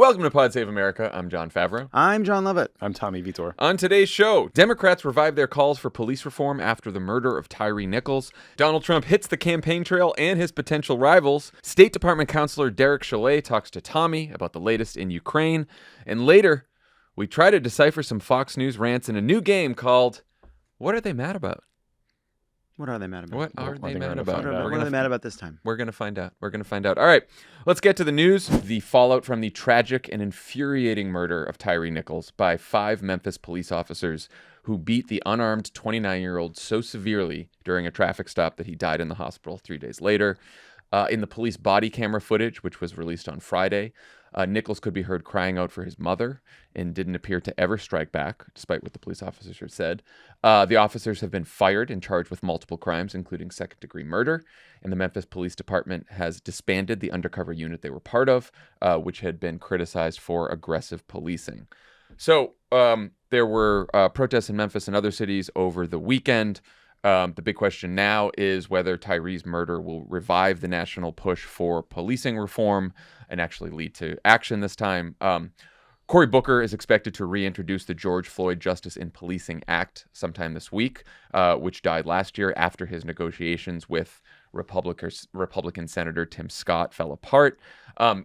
Welcome to Pod Save America. I'm Jon Favreau. I'm Jon Lovett. I'm Tommy Vietor. On today's show, Democrats revive their calls for police reform after the murder of Tyre Nichols. Donald Trump hits the campaign trail and his potential rivals. State Department Counselor Derek Chollet talks to Tommy about the latest in Ukraine. And later, we try to decipher some Fox News rants in a new game called What Are They Mad About? What are they mad about? What are they mad about? What are they mad about this time? We're going to find out. All right, let's get to the news. The fallout from the tragic and infuriating murder of Tyre Nichols by 5 Memphis police officers who beat the unarmed 29-year-old so severely during a traffic stop that he died in the hospital 3 days later. In the police body camera footage, which was released on Friday, Nichols could be heard crying out for his mother and didn't appear to ever strike back, despite what the police officers had said. The officers have been fired and charged with multiple crimes, including second-degree murder. And the Memphis Police Department has disbanded the undercover unit they were part of, which had been criticized for aggressive policing. So there were protests in Memphis and other cities over the weekend. The big question now is whether Tyre's murder will revive the national push for policing reform and actually lead to action this time. Cory Booker is expected to reintroduce the George Floyd Justice in Policing Act sometime this week, which died last year after his negotiations with Republican Senator Tim Scott fell apart.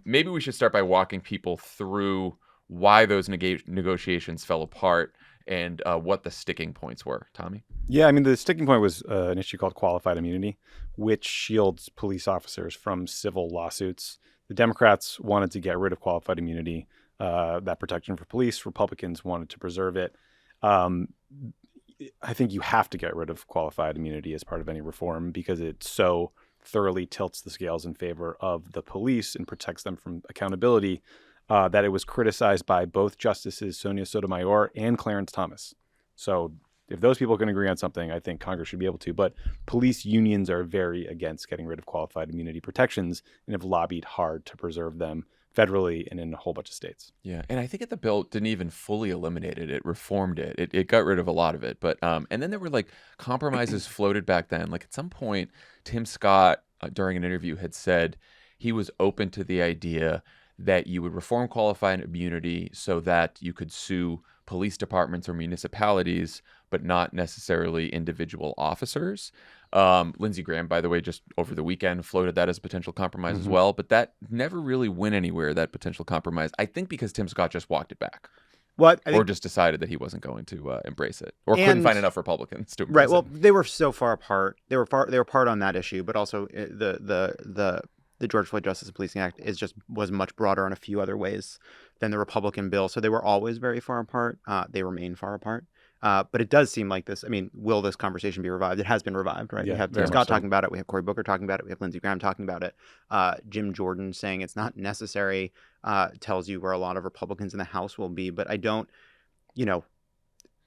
Maybe we should start by walking people through why those negotiations fell apart and what the sticking points were. Tommy? Yeah, I mean, the sticking point was an issue called qualified immunity, which shields police officers from civil lawsuits. The Democrats wanted to get rid of qualified immunity, that protection for police. Republicans wanted to preserve it. I think you have to get rid of qualified immunity as part of any reform because it so thoroughly tilts the scales in favor of the police and protects them from accountability that it was criticized by both Justices Sonia Sotomayor and Clarence Thomas. So if those people can agree on something, I think Congress should be able to. But police unions are very against getting rid of qualified immunity protections and have lobbied hard to preserve them federally and in a whole bunch of states. Yeah, and I think the bill didn't even fully eliminate it. It reformed it. It got rid of a lot of it. But and then there were like compromises floated back then. Like at some point, Tim Scott, during an interview, had said he was open to the idea that you would reform qualified immunity so that you could sue police departments or municipalities, but not necessarily individual officers. Lindsey Graham, by the way, just over the weekend floated that as a potential compromise as well, but that never really went anywhere, that potential compromise. I think because Tim Scott just walked it back. Or just decided that he wasn't going to embrace it, or couldn't find enough Republicans to embrace it. Well, they were so far apart. They were apart on that issue, but also the George Floyd Justice and Policing Act was much broader in a few other ways than the Republican bill. So they were always very far apart. They remain far apart. But it does seem like this. I mean, will this conversation be revived? It has been revived, right? Yeah, we have Tim Scott talking about it. We have Cory Booker talking about it. We have Lindsey Graham talking about it. Jim Jordan saying it's not necessary tells you where a lot of Republicans in the House will be. But I don't,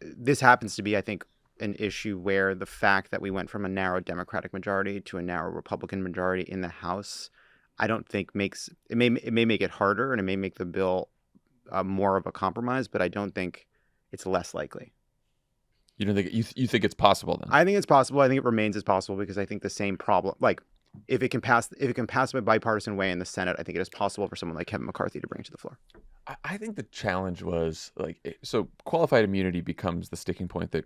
this happens to be, I think, an issue where the fact that we went from a narrow Democratic majority to a narrow Republican majority in the House, I don't think it may make it harder and it may make the bill more of a compromise, but I don't think it's less likely. You don't think you think it's possible then? I think it's possible. I think it remains as possible because I think the same problem, like if it can pass in a bipartisan way in the Senate, I think it is possible for someone like Kevin McCarthy to bring it to the floor. I think the challenge was so qualified immunity becomes the sticking point that,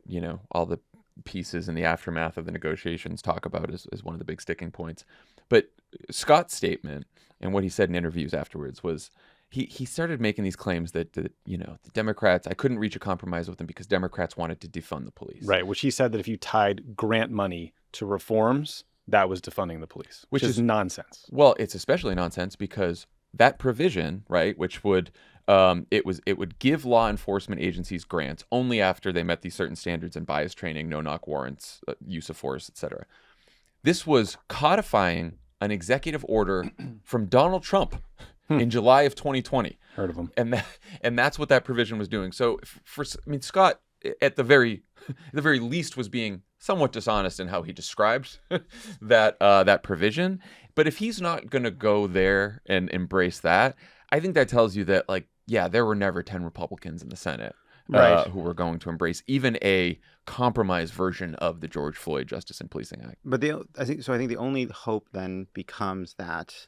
all the pieces in the aftermath of the negotiations talk about as one of the big sticking points. But Scott's statement and what he said in interviews afterwards was he started making these claims that the Democrats, I couldn't reach a compromise with them because Democrats wanted to defund the police. Right, which he said that if you tied grant money to reforms, that was defunding the police, which is nonsense. Well, it's especially nonsense because that provision, right, which would it would give law enforcement agencies grants only after they met these certain standards in bias training, no-knock warrants, use of force, etc. This was codifying an executive order from Donald Trump in July of 2020. Heard of him. And that's what that provision was doing. So Scott at the very least was being somewhat dishonest in how he described that provision. But if he's not going to go there and embrace that, I think that tells you that there were never 10 Republicans in the Senate who were going to embrace even a compromise version of the George Floyd Justice and Policing Act. But I think the only hope then becomes that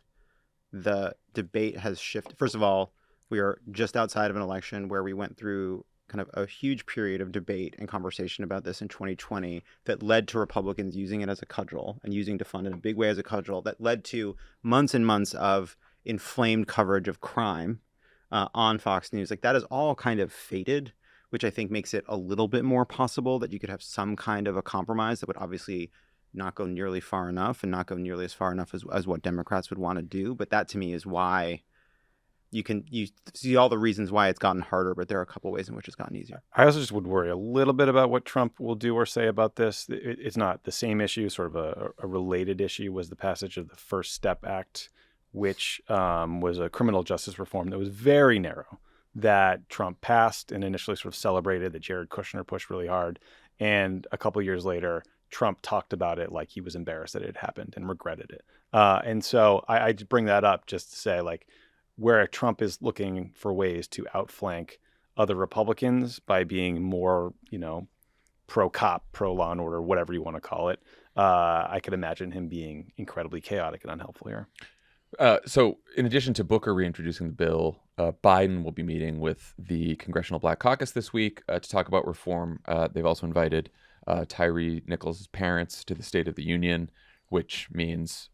the debate has shifted. First of all, We are just outside of an election where we went through kind of a huge period of debate and conversation about this in 2020 that led to Republicans using it as a cudgel and using defund in a big way as a cudgel that led to months and months of inflamed coverage of crime on Fox News. Like, that is all kind of faded, which I think makes it a little bit more possible that you could have some kind of a compromise that would obviously not go nearly far enough and not go nearly as far enough as what Democrats would want to do. But that to me is why you see all the reasons why it's gotten harder, but there are a couple ways in which it's gotten easier. I also just would worry a little bit about what Trump will do or say about this. It's not the same issue, sort of a related issue was the passage of the First Step Act, which was a criminal justice reform that was very narrow, that Trump passed and initially sort of celebrated, that Jared Kushner pushed really hard. And a couple of years later, Trump talked about it like he was embarrassed that it had happened and regretted it. And so I just bring that up just to say, like, where Trump is looking for ways to outflank other Republicans by being more, pro-cop, pro-law and order, whatever you want to call it, I could imagine him being incredibly chaotic and unhelpful here. So in addition to Booker reintroducing the bill, Biden will be meeting with the Congressional Black Caucus this week to talk about reform. They've also invited Tyre Nichols' parents to the State of the Union, which means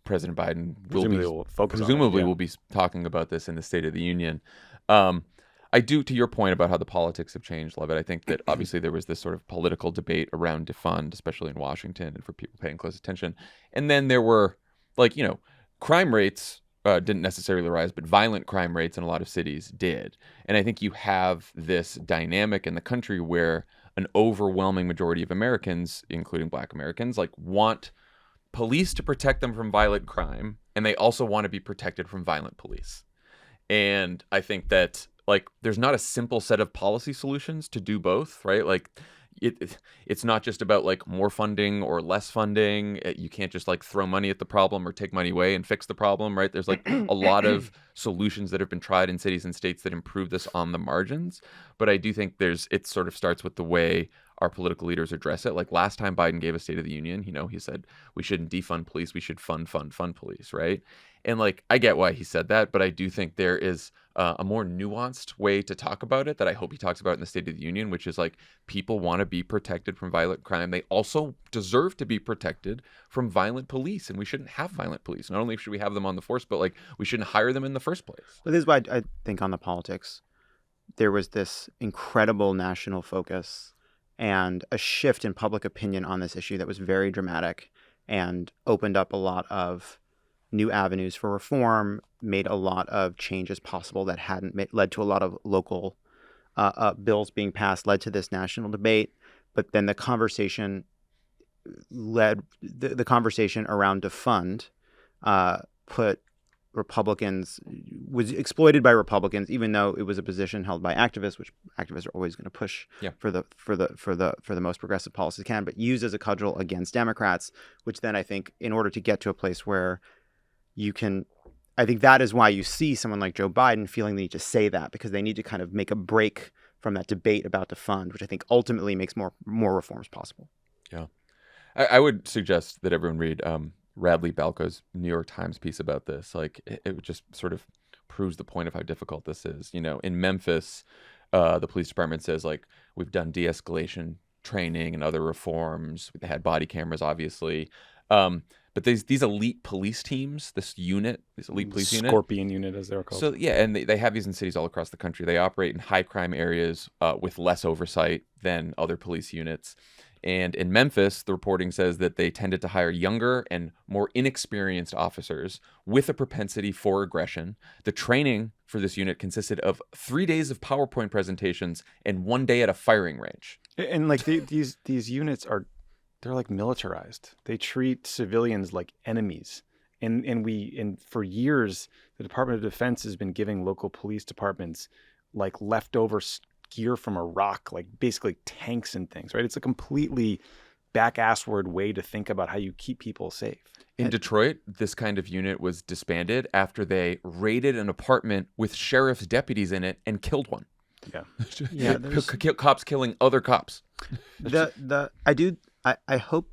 President Biden will be talking about this in the State of the Union. I do, to your point about how the politics have changed, Lovett, I think that obviously there was this sort of political debate around defund, especially in Washington and for people paying close attention. And then there were, crime rates didn't necessarily rise, but violent crime rates in a lot of cities did. And I think you have this dynamic in the country where an overwhelming majority of Americans, including Black Americans, want police to protect them from violent crime, and they also want to be protected from violent police. And I think that there's not a simple set of policy solutions to do both, right? It's not just about more funding or less funding. You can't just it's money at the problem or take money away and fix the problem, right? There's a lot of solutions that have been tried in cities and states that improve this on the margins. But I do think it sort of starts with the way our political leaders address it. Like last time Biden gave a State of the Union, he said we shouldn't defund police, we should fund police, right? And I get why he said that, but I do think there is a more nuanced way to talk about it that I hope he talks about in the State of the Union, which is people want to be protected from violent crime. They also deserve to be protected from violent police, and we shouldn't have violent police. Not only should we have them on the force, but we shouldn't hire them in the first place. But this is why I think on the politics, there was this incredible national focus and a shift in public opinion on this issue that was very dramatic and opened up a lot of new avenues for reform, made a lot of changes possible that hadn't led to a lot of local bills being passed, led to this national debate. But then the conversation around defund put Republicans, was exploited by Republicans, even though it was a position held by activists, which activists are always going to push for the most progressive policies can, but used as a cudgel against Democrats, which then I think in order to get to a place where I think that is why you see someone like Joe Biden feeling the need to say that, because they need to kind of make a break from that debate about defund, which I think ultimately makes more reforms possible. Yeah. I would suggest that everyone read Radley Balco's New York Times piece about this. It just sort of proves the point of how difficult this is. In Memphis, the police department says we've done de-escalation training and other reforms. They had body cameras, obviously. But these elite police teams, this elite police unit. Scorpion unit, as they're called. So, yeah, and they have these in cities all across the country. They operate in high crime areas with less oversight than other police units. And in Memphis, the reporting says that they tended to hire younger and more inexperienced officers with a propensity for aggression. The training for this unit consisted of 3 days of PowerPoint presentations and 1 day at a firing range. And these units they're militarized. They treat civilians like enemies. And for years, the Department of Defense has been giving local police departments leftover gear from Iraq, basically tanks and things, right? It's a completely back-assward way to think about how you keep people safe. In Detroit, this kind of unit was disbanded after they raided an apartment with sheriff's deputies in it and killed one. Yeah. Cops killing other cops. I hope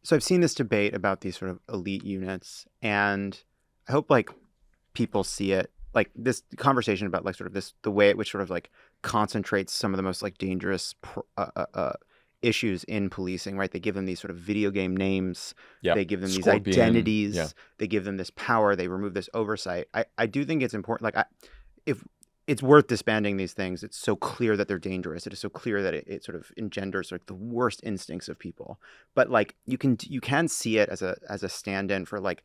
so. I've seen this debate about these sort of elite units, and I hope people see it like this conversation about like sort of this, the way at which sort of like concentrates some of the most like dangerous issues in policing, right? They give them these sort of video game names. Yeah. They give them these Scorpion. identities. Yeah. They give them this power. They remove this oversight. I do think it's important. Like, if it's worth disbanding these things, it's so clear that they're dangerous. It is so clear that it sort of engenders like the worst instincts of people. But like you can see it as a stand-in for like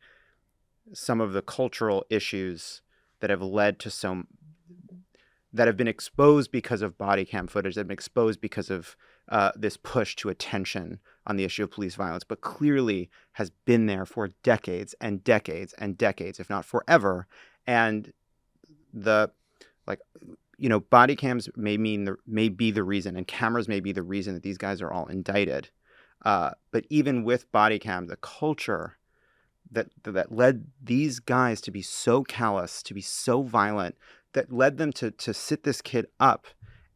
some of the cultural issues that have led to that have been exposed because of body cam footage, that have been exposed because of this push to attention on the issue of police violence, but clearly has been there for decades and decades and decades, if not forever. And body cams may be the reason, and cameras may be the reason that these guys are all indicted. But even with body cam, the culture that led these guys to be so callous, to be so violent, that led them to sit this kid up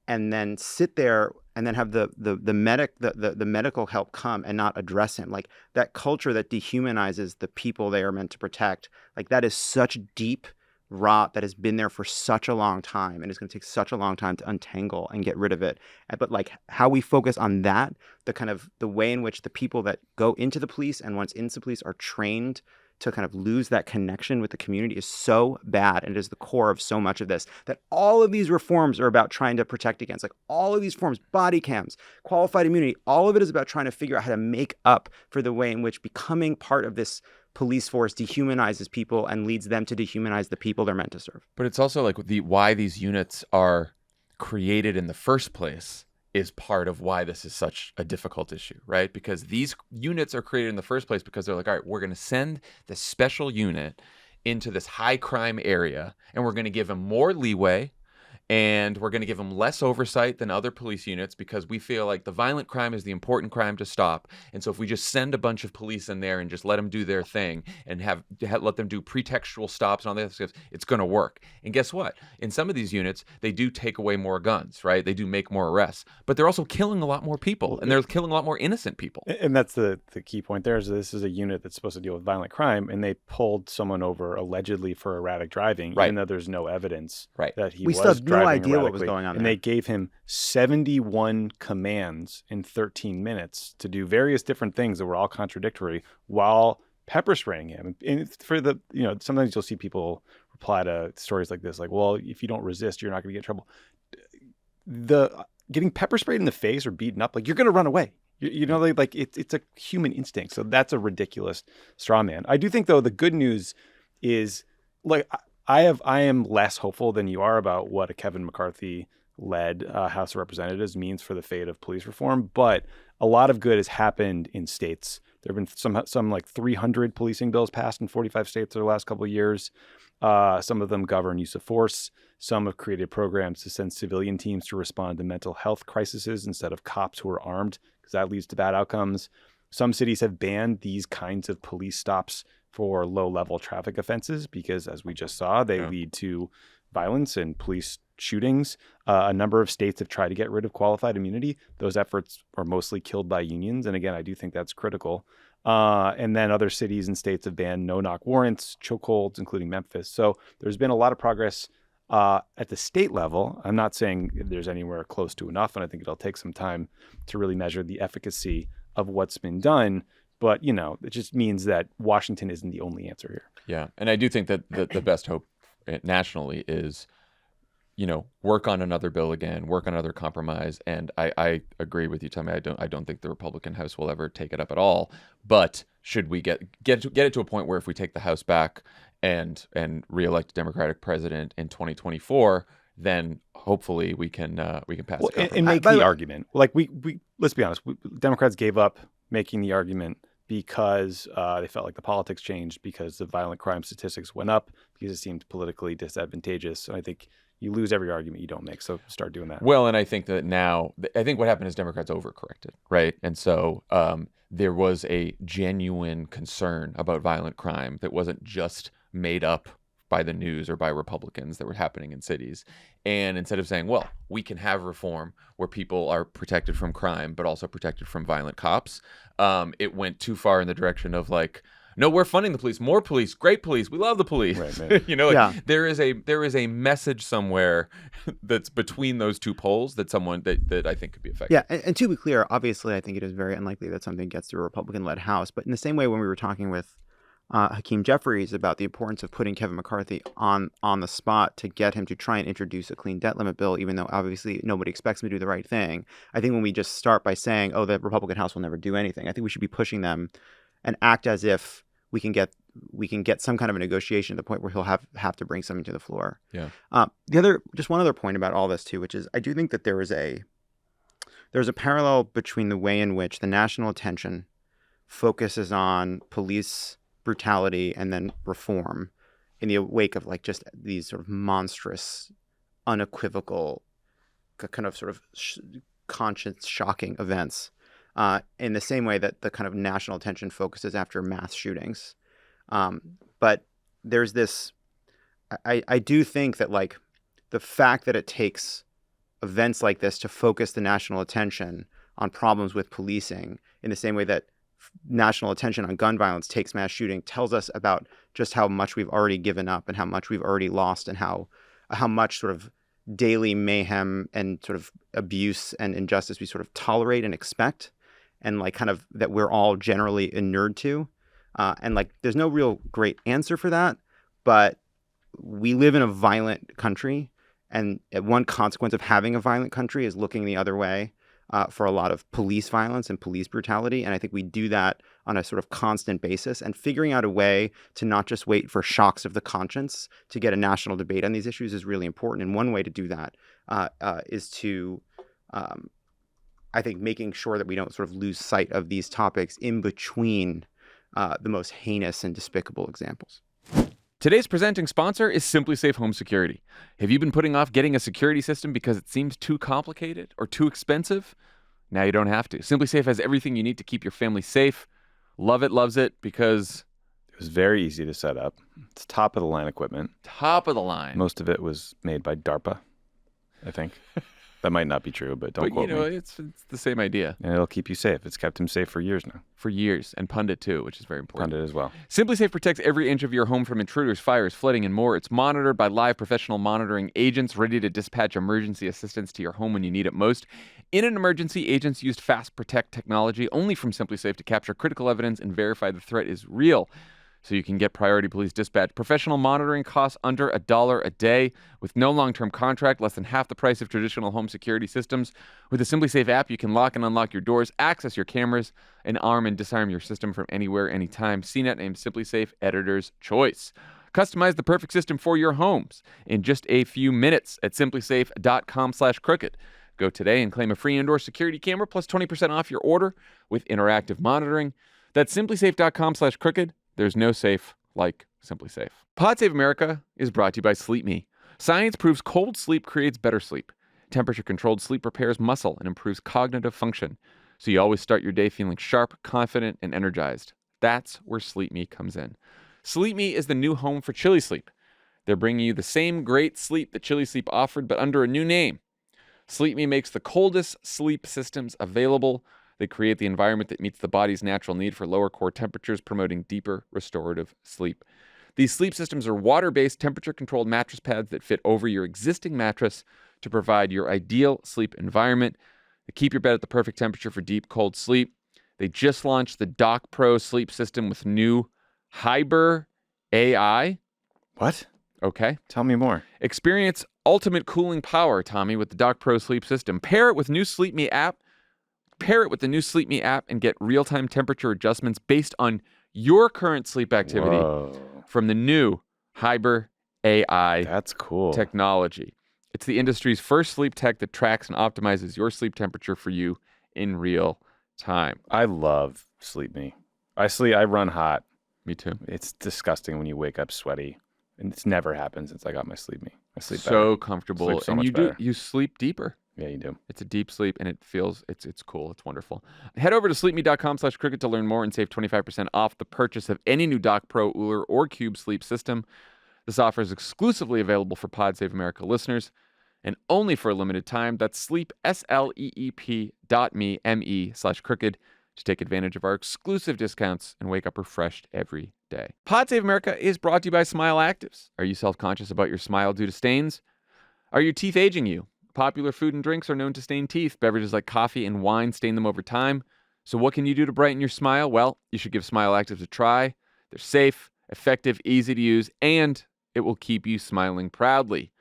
and then sit there and then have the medical help come and not address him. Like that culture that dehumanizes the people they are meant to protect, like that is such deep rot that has been there for such a long time, and it's going to take such a long time to untangle and get rid of it. But like how we focus on that, the way in which the people that go into the police and once into the police are trained to kind of lose that connection with the community is so bad, and it is the core of so much of this, that all of these reforms are about trying to protect against. Like all of these forms, body cams, qualified immunity, all of it is about trying to figure out how to make up for the way in which becoming part of this police force dehumanizes people and leads them to dehumanize the people they're meant to serve. But it's also like why these units are created in the first place is part of why this is such a difficult issue, right? Because these units are created in the first place because they're like, all right, we're going to send this special unit into this high crime area, and we're going to give them more leeway, and we're going to give them less oversight than other police units because we feel like the violent crime is the important crime to stop. And so if we just send a bunch of police in there and just let them do their thing and let them do pretextual stops and all that stuff, it's going to work. And guess what? In some of these units, they do take away more guns, right? They do make more arrests, but they're also killing a lot more people, and they're killing a lot more innocent people. And that's the key point there is this is a unit that's supposed to deal with violent crime, and they pulled someone over allegedly for erratic driving, Right. even though there's no evidence Right. that he We was still have no driving idea what was erratically. going on And there. they gave him 71 commands in 13 minutes to do various different things that were all contradictory while pepper spraying him. And for the, sometimes you'll see people reply to stories like this, like, well, if you don't resist, you're not going to get in trouble. The getting pepper sprayed in the face or beaten up, like you're going to run away. Like it's a human instinct. So that's a ridiculous straw man. I do think, though, the good news is like I am less hopeful than you are about what a Kevin McCarthy-led House of Representatives means for the fate of police reform. But a lot of good has happened in states. There have been some like 300 policing bills passed in 45 states over the last couple of years. Some of them govern use of force. Some have created programs to send civilian teams to respond to mental health crises instead of cops who are armed, because that leads to bad outcomes. Some cities have banned these kinds of police stops for low-level traffic offenses because, as we just saw, they lead to violence and police shootings. A number of states have tried to get rid of qualified immunity. Those efforts are mostly killed by unions. And again, I do think that's critical. And then other cities and states have banned no-knock warrants, chokeholds, including Memphis. So there's been a lot of progress at the state level. I'm not saying there's anywhere close to enough, and I think it'll take some time to really measure the efficacy of what's been done. But, it just means that Washington isn't the only answer here. Yeah. And I do think that the best hope nationally is, work on another bill again, work on another compromise. And I agree with you, Tommy. I don't think the Republican House will ever take it up at all. But should we get it to a point where if we take the House back and reelect a Democratic president in 2024, then hopefully we can pass it. And make the argument. Like we let's be honest, Democrats gave up making the argument because they felt like the politics changed, because the violent crime statistics went up, because it seemed politically disadvantageous. And I think you lose every argument you don't make. So start doing that. Well, and I think that now, I think what happened is Democrats overcorrected, right? And so there was a genuine concern about violent crime that wasn't just made up by the news or by Republicans that were happening in cities. And instead of saying, well, we can have reform where people are protected from crime, but also protected from violent cops, it went too far in the direction of like, No, we're funding the police. More police. Great police. We love the police. Right. You know, like, Yeah. there is a message somewhere that's between those two poles that I think could be effective. Yeah, and to be clear, obviously, I think it is very unlikely that something gets through a Republican-led House. But in the same way, when we were talking with Hakeem Jeffries about the importance of putting Kevin McCarthy on the spot to get him to try and introduce a clean debt limit bill, even though obviously nobody expects him to do the right thing. I think when we just start by saying, "Oh, the Republican House will never do anything," I think we should be pushing them and act as if we can get some kind of a negotiation to the point where he'll have to bring something to the floor. Yeah. Just one other point about all this too, which is I do think that there's a parallel between the way in which the national attention focuses on police brutality and then reform in the wake of like just these sort of monstrous, unequivocal, kind of sort of conscience shocking events, in the same way that the kind of national attention focuses after mass shootings. But there's this, I do think that like the fact that it takes events like this to focus the national attention on problems with policing in the same way that national attention on gun violence takes mass shooting tells us about just how much we've already given up and how much we've already lost and how much sort of daily mayhem and sort of abuse and injustice we sort of tolerate and expect, and like kind of that we're all generally inured to. And like there's no real great answer for that, but we live in a violent country, and one consequence of having a violent country is looking the other way for a lot of police violence and police brutality. And I think we do that on a sort of constant basis, and figuring out a way to not just wait for shocks of the conscience to get a national debate on these issues is really important. And one way to do that is to, I think, making sure that we don't sort of lose sight of these topics in between the most heinous and despicable examples. Today's presenting sponsor is Simply Safe Home Security. Have you been putting off getting a security system because it seems too complicated or too expensive? Now you don't have to. Simply Safe has everything you need to keep your family safe. Lovett loves it because It was very easy to set up. It's top of the line equipment. top of the line. Most of it was made by DARPA, I think. That might not be true, but don't But quote you know, me. it's the same idea And it'll keep you safe. It's kept him safe for years now. for years, and Pundit too, which is very important. Pundit as well. Simply Safe protects every inch of your home from intruders, fires, flooding, and more. It's monitored by live professional monitoring agents ready to dispatch emergency assistance to your home when you need it most. In an emergency, agents used Fast Protect technology only from Simply Safe to capture critical evidence and verify the threat is real, so you can get priority police dispatch. Professional monitoring costs under $1 a day with no long-term contract, less than half the price of traditional home security systems. With the Simply Safe app, you can lock and unlock your doors, access your cameras, and arm and disarm your system from anywhere, anytime. CNET named Simply Safe Editor's Choice. Customize the perfect system for your homes in just a few minutes at simplysafe.com/crooked. Go today and claim a free indoor security camera plus 20% off your order with interactive monitoring. That's simplysafe.com/crooked. There's no safe like Simply Safe. Pod Save America is brought to you by Sleep Me. Science proves cold sleep creates better sleep. Temperature-controlled sleep repairs muscle and improves cognitive function, so you always start your day feeling sharp, confident, and energized. That's where Sleep Me comes in. Sleep Me is the new home for Chili Sleep. They're bringing you the same great sleep that Chili Sleep offered, but under a new name. Sleep Me makes the coldest sleep systems available. They create the environment that meets the body's natural need for lower core temperatures, promoting deeper restorative sleep. These sleep systems are water-based, temperature-controlled mattress pads that fit over your existing mattress to provide your ideal sleep environment. They keep your bed at the perfect temperature for deep, cold sleep. They just launched the Doc Pro sleep system with new Hyper AI. What? Okay. Tell me more. Experience ultimate cooling power, Tommy, with the Doc Pro sleep system. Pair it with the new Sleep Me app and get real-time temperature adjustments based on your current sleep activity Whoa. from the new Hyper AI That's cool. technology. It's the industry's first sleep tech that tracks and optimizes your sleep temperature for you in real time. I love Sleep Me. I run hot. Me too. It's disgusting when you wake up sweaty. And it's never happened since I got my Sleep Me. I sleep So better. comfortable. Sleep so and much you better. you sleep deeper. Yeah, you do. It's a deep sleep, and it feels, it's cool. It's wonderful. Head over to sleepme.com/crooked to learn more and save 25% off the purchase of any new Doc Pro, Uller, or Cube sleep system. This offer is exclusively available for Pod Save America listeners and only for a limited time. That's sleep, SLEEP.me/crooked to take advantage of our exclusive discounts and wake up refreshed every day. Pod Save America is brought to you by Smile Actives. Are you self-conscious about your smile due to stains? Are your teeth aging you? Popular food and drinks are known to stain teeth. Beverages like coffee and wine stain them over time. So what can you do to brighten your smile? Well, you should give Smile Actives a try. They're safe, effective, easy to use, and it will keep you smiling proudly.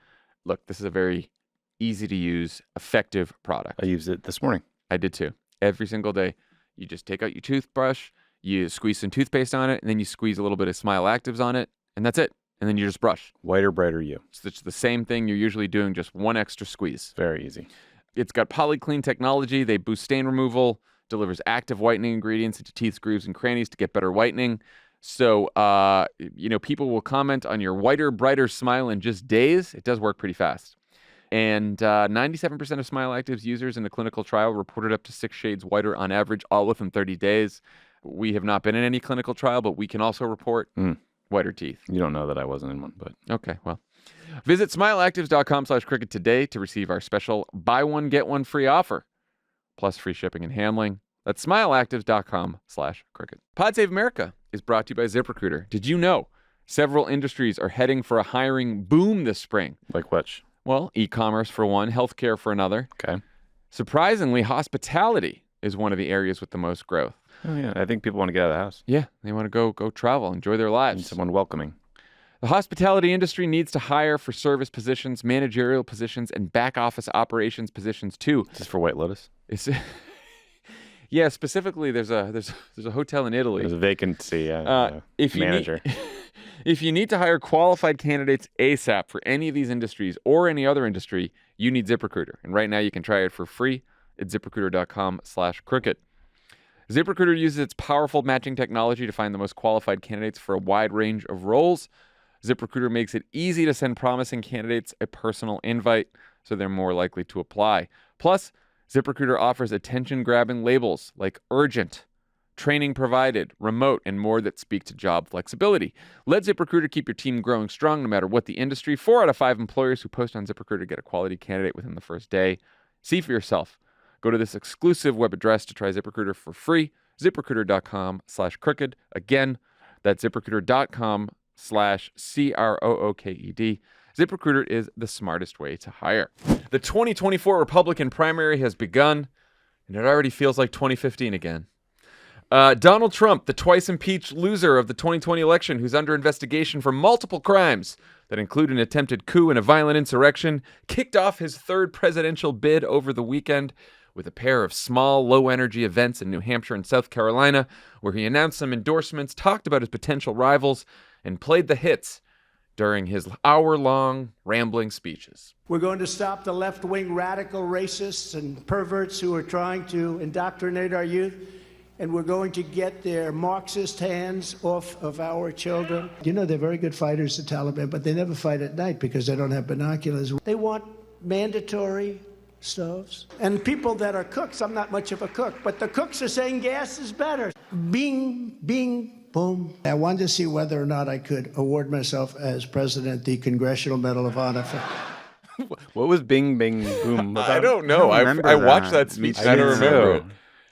Look, this is a very easy to use, effective product. I used it this morning. I did too. Every single day. You just take out your toothbrush, you squeeze some toothpaste on it, and then you squeeze a little bit of Smile Actives on it, and that's it. And then you just brush. Whiter, brighter you. It's the same thing you're usually doing, just one extra squeeze. Very easy. It's got polyclean technology. They boost stain removal, delivers active whitening ingredients into teeth grooves and crannies to get better whitening. So, people will comment on your whiter, brighter smile in just days. It does work pretty fast. And 97% of Smile Actives users in the clinical trial reported up to 6 shades whiter on average, all within 30 days. We have not been in any clinical trial, but we can also report whiter teeth. You don't know that I wasn't in one, but... Okay, well. Visit smileactives.com/cricket today to receive our special buy one, get one free offer, plus free shipping and handling. That's smileactives.com/cricket. Pod Save America is brought to you by ZipRecruiter. Did you know several industries are heading for a hiring boom this spring? Like which? Well, e-commerce for one, healthcare for another. Okay. Surprisingly, hospitality is one of the areas with the most growth. Oh, yeah. I think people want to get out of the house. Yeah, they want to go travel, enjoy their lives. Need someone welcoming. The hospitality industry needs to hire for service positions, managerial positions, and back office operations positions too. Is this for White Lotus? Yeah, specifically, there's a hotel in Italy. There's a vacancy. If manager. If you need to hire qualified candidates ASAP for any of these industries or any other industry, you need ZipRecruiter. And right now you can try it for free at ZipRecruiter.com/cricket. ZipRecruiter uses its powerful matching technology to find the most qualified candidates for a wide range of roles. ZipRecruiter makes it easy to send promising candidates a personal invite, so they're more likely to apply. Plus, ZipRecruiter offers attention-grabbing labels like urgent, training provided, remote, and more that speak to job flexibility. Let ZipRecruiter keep your team growing strong no matter what the industry. 4 out of 5 employers who post on ZipRecruiter get a quality candidate within the first day. See for yourself. Go to this exclusive web address to try ZipRecruiter for free, ZipRecruiter.com/crooked. Again, that's ZipRecruiter.com/CROOKED. ZipRecruiter is the smartest way to hire. The 2024 Republican primary has begun, and it already feels like 2015 again. Donald Trump, the twice impeached loser of the 2020 election, who's under investigation for multiple crimes that include an attempted coup and a violent insurrection, kicked off his third presidential bid over the weekend with a pair of small, low-energy events in New Hampshire and South Carolina, where he announced some endorsements, talked about his potential rivals, and played the hits during his hour-long rambling speeches. We're going to stop the left-wing radical racists and perverts who are trying to indoctrinate our youth, and we're going to get their Marxist hands off of our children. You know, they're very good fighters, the Taliban, but they never fight at night because they don't have binoculars. They want mandatory stoves. And people that are cooks, I'm not much of a cook, but the cooks are saying gas is better. Bing, bing, boom. I wanted to see whether or not I could award myself as president the Congressional Medal of Honor for... What was Bing, Bing, Boom? I don't know. I watched that speech. I don't remember it.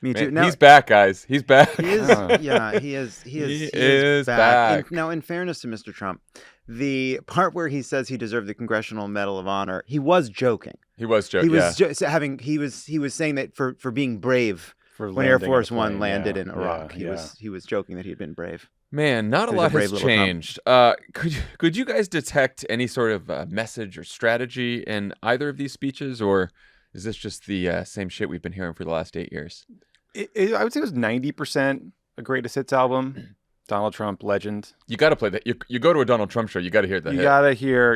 Me too. Man, Now, he's back, guys. He's back. He is. Yeah, he is back. Now, in fairness to Mr. Trump, the part where he says he deserved the Congressional Medal of Honor, he was joking. He was joking. He was he was saying that for being brave when Air Force One landed in Iraq. He was joking that he had been brave. Man, not a lot has changed. Could you guys detect any sort of message or strategy in either of these speeches, or is this just the same shit we've been hearing for the last 8 years? I would say it was 90% a greatest hits album. Donald Trump, legend. You got to play that. You go to a Donald Trump show, you got to hear that. You got to hear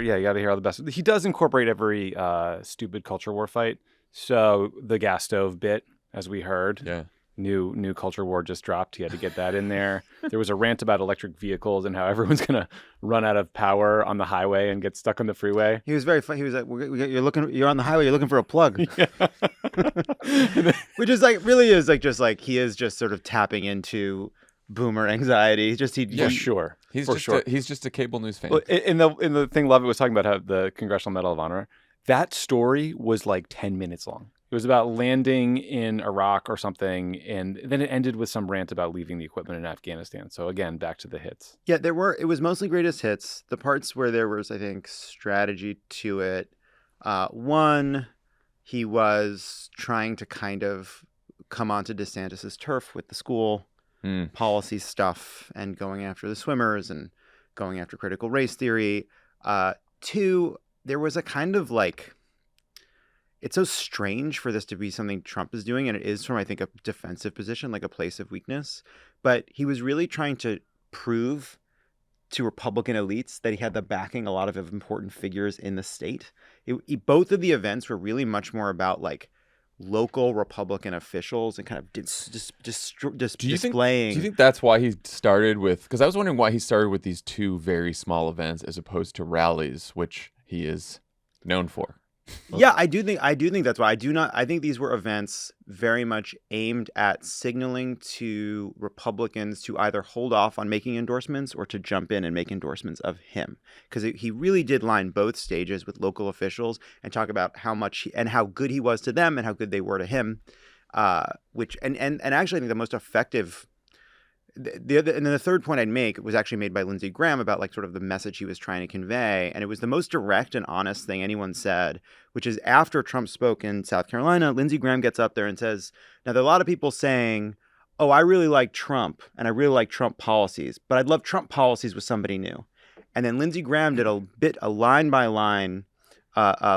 all the best. He does incorporate every stupid culture war fight. So the gas stove bit, as we heard. Yeah. New culture war just dropped. He had to get that in there. There was a rant about electric vehicles and how everyone's going to run out of power on the highway and get stuck on the freeway. He was very funny. He was like, you're on the highway, you're looking for a plug. Which is like, really is like, just like, he is just sort of tapping into boomer anxiety. For sure. He's just a cable news fan. Well, in the thing Lovett was talking about, how the Congressional Medal of Honor, that story was like 10 minits long. It was about landing in Iraq or something, and then it ended with some rant about leaving the equipment in Afghanistan. So again, back to the hits. Yeah, it was mostly greatest hits. The parts where there was, I think, strategy to it. One, he was trying to kind of come onto DeSantis's turf with the school policy stuff and going after the swimmers and going after critical race theory. Two, there was a kind of like, it's so strange for this to be something Trump is doing, and it is from, I think, a defensive position, like a place of weakness. But he was really trying to prove to Republican elites that he had the backing a lot of important figures in the state. Both of the events were really much more about like local Republican officials and kind of displaying. Do you think that's why he started with? Because I was wondering why he started with these two very small events as opposed to rallies, which he is known for. Yeah, I do think that's why. I think these were events very much aimed at signaling to Republicans to either hold off on making endorsements or to jump in and make endorsements of him. Because he really did line both stages with local officials and talk about how much and how good he was to them and how good they were to him. Which actually I think the most effective. And then the third point I'd make was actually made by Lindsey Graham about like sort of the message he was trying to convey. And it was the most direct and honest thing anyone said, which is after Trump spoke in South Carolina, Lindsey Graham gets up there and says, now there are a lot of people saying, oh, I really like Trump and I really like Trump policies, but I'd love Trump policies with somebody new. And then Lindsey Graham did a line by line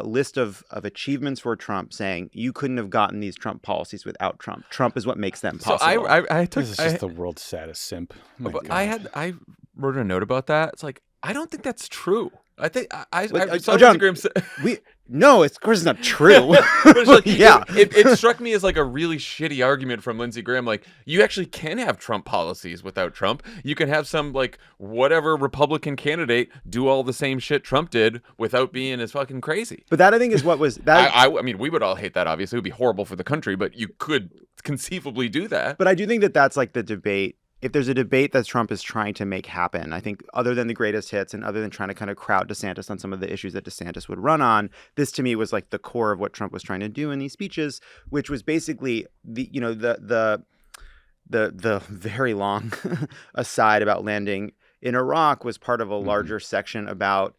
list of achievements for Trump, saying you couldn't have gotten these Trump policies without Trump. Trump is what makes them possible. So I took This is just the world's saddest simp. My but God. I wrote a note about that. It's like I don't think that's true. I think I saw Jon, Lindsey Graham say, No, of course it's not true. but it's like, Yeah. it struck me as like a really shitty argument from Lindsey Graham. Like, you actually can have Trump policies without Trump. You can have some like whatever Republican candidate do all the same shit Trump did without being as fucking crazy. But that I think is what was that. I mean, we would all hate that. Obviously, it would be horrible for the country, but you could conceivably do that. But I do think that that's like the debate. If there's a debate that Trump is trying to make happen, I think other than the greatest hits and other than trying to kind of crowd DeSantis on some of the issues that DeSantis would run on, this to me was like the core of what Trump was trying to do in these speeches, which was basically the very long aside about landing in Iraq was part of a larger section about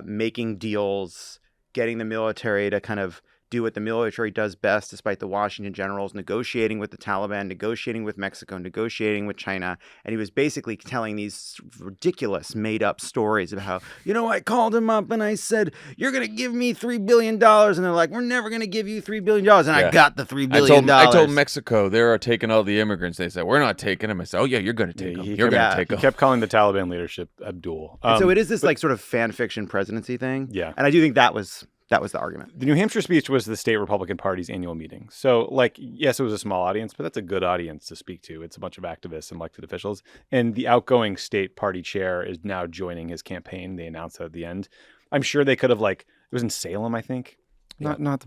making deals, getting the military to kind of do what the military does best, despite the Washington generals negotiating with the Taliban, negotiating with Mexico, negotiating with China. And he was basically telling these ridiculous made-up stories about how, I called him up and I said, you're going to give me $3 billion. And they're like, we're never going to give you $3 billion. And I got the $3 billion. I told Mexico they're taking all the immigrants. They said, we're not taking them. I said, oh, yeah, you're going to take them. You're going to take them. He kept calling the Taliban leadership Abdul. And so it is this like sort of fan fiction presidency thing. Yeah. And I do think that was the argument. The New Hampshire speech was the state Republican Party's annual meeting. So, yes, it was a small audience, but that's a good audience to speak to. It's a bunch of activists and elected officials. And the outgoing state party chair is now joining his campaign. They announced that at the end. I'm sure they could have, it was in Salem, I think. Not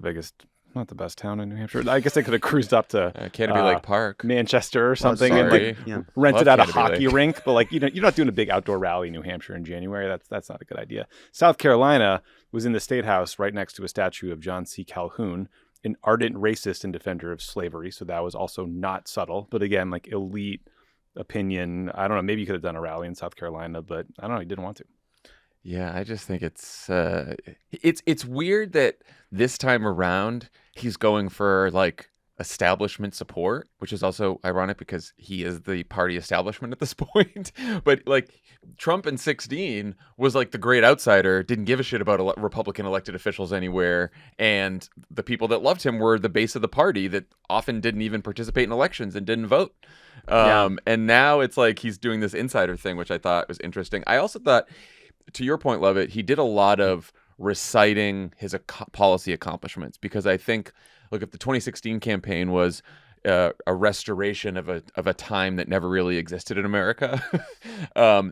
the best town in New Hampshire. I guess they could have cruised up to Canopy Lake Park, Manchester or something, and rented out a hockey rink. But you're not doing a big outdoor rally in New Hampshire in January. That's not a good idea. South Carolina was in the State House right next to a statue of John C. Calhoun, an ardent racist and defender of slavery. So that was also not subtle, but again, elite opinion. I don't know. Maybe you could have done a rally in South Carolina, but I don't know. He didn't want to. Yeah, I just think it's weird that this time around he's going for establishment support, which is also ironic because he is the party establishment at this point. But Trump in 2016 was the great outsider, didn't give a shit about Republican elected officials anywhere, and the people that loved him were the base of the party that often didn't even participate in elections and didn't vote. And now it's he's doing this insider thing, which I thought was interesting. I also thought, to your point, Lovett, he did a lot of reciting his policy accomplishments, because I think, if the 2016 campaign was, a restoration of a time that never really existed in America.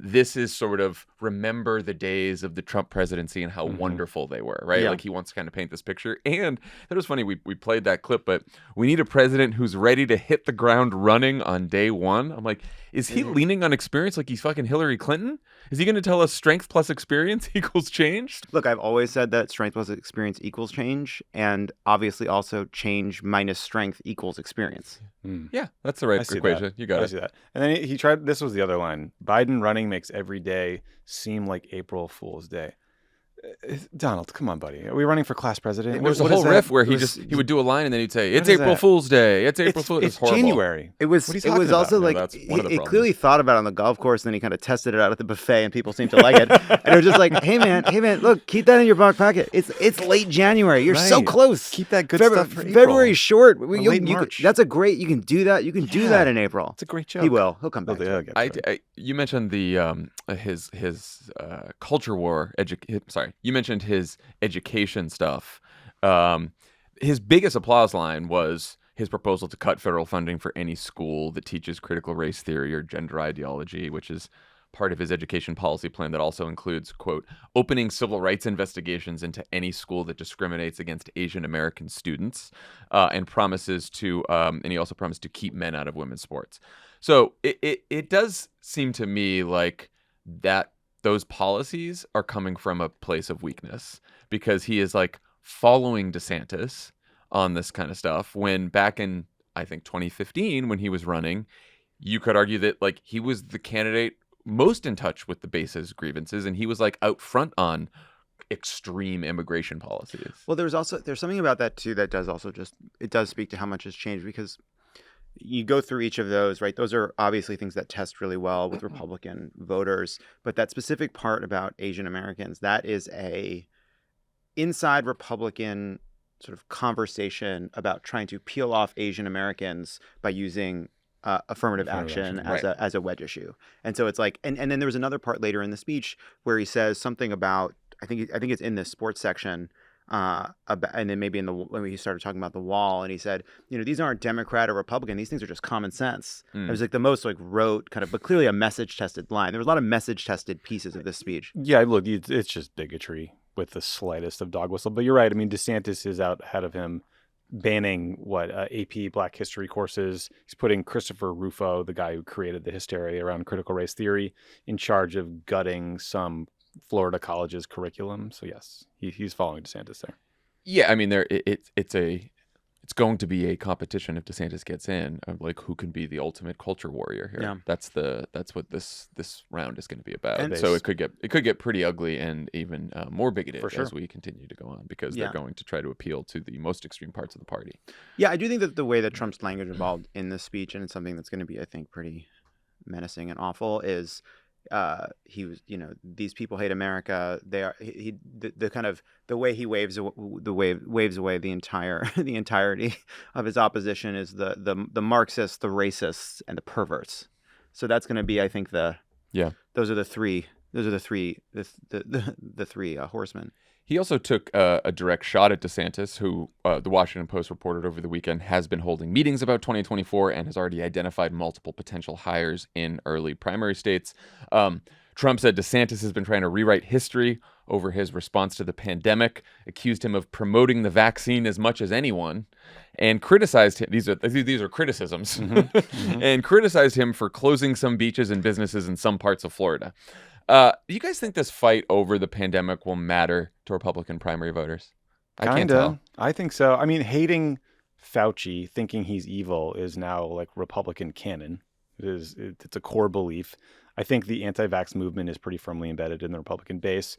This is sort of remember the days of the Trump presidency and how wonderful they were, right? Yeah. Like he wants to kind of paint this picture. And that was funny. We played that clip, but we need a president who's ready to hit the ground running on day one. I'm like, is he leaning on experience like he's fucking Hillary Clinton? Is he going to tell us strength plus experience equals change? Look, I've always said that strength plus experience equals change, and obviously also change minus strength equals experience. Yeah, that's the right equation. You got I it. see that. And then he tried, this was the other line, Biden running makes every day seem like April Fool's Day. Donald, come on, buddy. Are we running for class president? There was a What whole is that? riff where It was- he would do a line and then he'd say, "It's is April that? Fool's Day. It's April Fool's." It's horrible. January. It was. What are you It talking was about? also No, like that's he one of the it problems. clearly thought about it on the golf course, and then he kind of tested it out at the buffet, and people seemed to like it. And it was just like, hey man, look, keep that in your back pocket. It's late January. You're so Right. close. Keep that good stuff for April. February's short. Or late March. That's a great. You can do that. You can do Yeah. that in April. It's a great joke. He will. He'll come back. They'll to it. get to it. You mentioned the his culture war. You mentioned his education stuff. His biggest applause line was his proposal to cut federal funding for any school that teaches critical race theory or gender ideology, which is part of his education policy plan that also includes, quote, opening civil rights investigations into any school that discriminates against Asian American students, and he also promised to keep men out of women's sports. So it does seem to me like that those policies are coming from a place of weakness, because he is like following DeSantis on this kind of stuff, when back in, I think, 2015, when he was running, you could argue that like he was the candidate most in touch with the base's grievances, and he was like out front on extreme immigration policies. Well, there's something about that too that does also it does speak to how much has changed, because you go through each of those, right? Those are obviously things that test really well with Republican voters, but that specific part about Asian Americans, that is a inside Republican sort of conversation about trying to peel off Asian Americans by using affirmative action as a wedge issue. And so it's like, and then there was another part later in the speech where he says something about, I think it's in the sports section, about, and then maybe when he started talking about the wall, and he said, these aren't Democrat or Republican, these things are just common sense. It was like the most like rote kind of, but clearly a message tested line. There was a lot of message tested pieces of this speech. Yeah, look, it's just bigotry with the slightest of dog whistle. But you're right. I mean, DeSantis is out ahead of him, banning AP Black History courses. He's putting Christopher Rufo, the guy who created the hysteria around critical race theory, in charge of gutting some Florida college's curriculum. So yes, he's following DeSantis there. Yeah, I mean, it's going to be a competition if DeSantis gets in of like who can be the ultimate culture warrior here. Yeah. That's what this round is going to be about. And so it could get pretty ugly and even more bigoted For sure. as we continue to go on, because Yeah. they're going to try to appeal to the most extreme parts of the party. Yeah, I do think that the way that Trump's language evolved in this speech, and it's something that's going to be, I think, pretty menacing and awful, is he was, these people hate America. They are the kind of the way he waves away the entirety of his opposition is the Marxists, the racists, and the perverts. So that's going to be, I think, those are the three horsemen. He also took a direct shot at DeSantis, who the Washington Post reported over the weekend has been holding meetings about 2024 and has already identified multiple potential hires in early primary states. Trump said DeSantis has been trying to rewrite history over his response to the pandemic, accused him of promoting the vaccine as much as anyone, and criticized him. These are criticisms, and criticized him for closing some beaches and businesses in some parts of Florida. Do you guys think this fight over the pandemic will matter to Republican primary voters? I can't tell. I think so. I mean, hating Fauci, thinking he's evil, is now like Republican canon. It's a core belief. I think the anti-vax movement is pretty firmly embedded in the Republican base.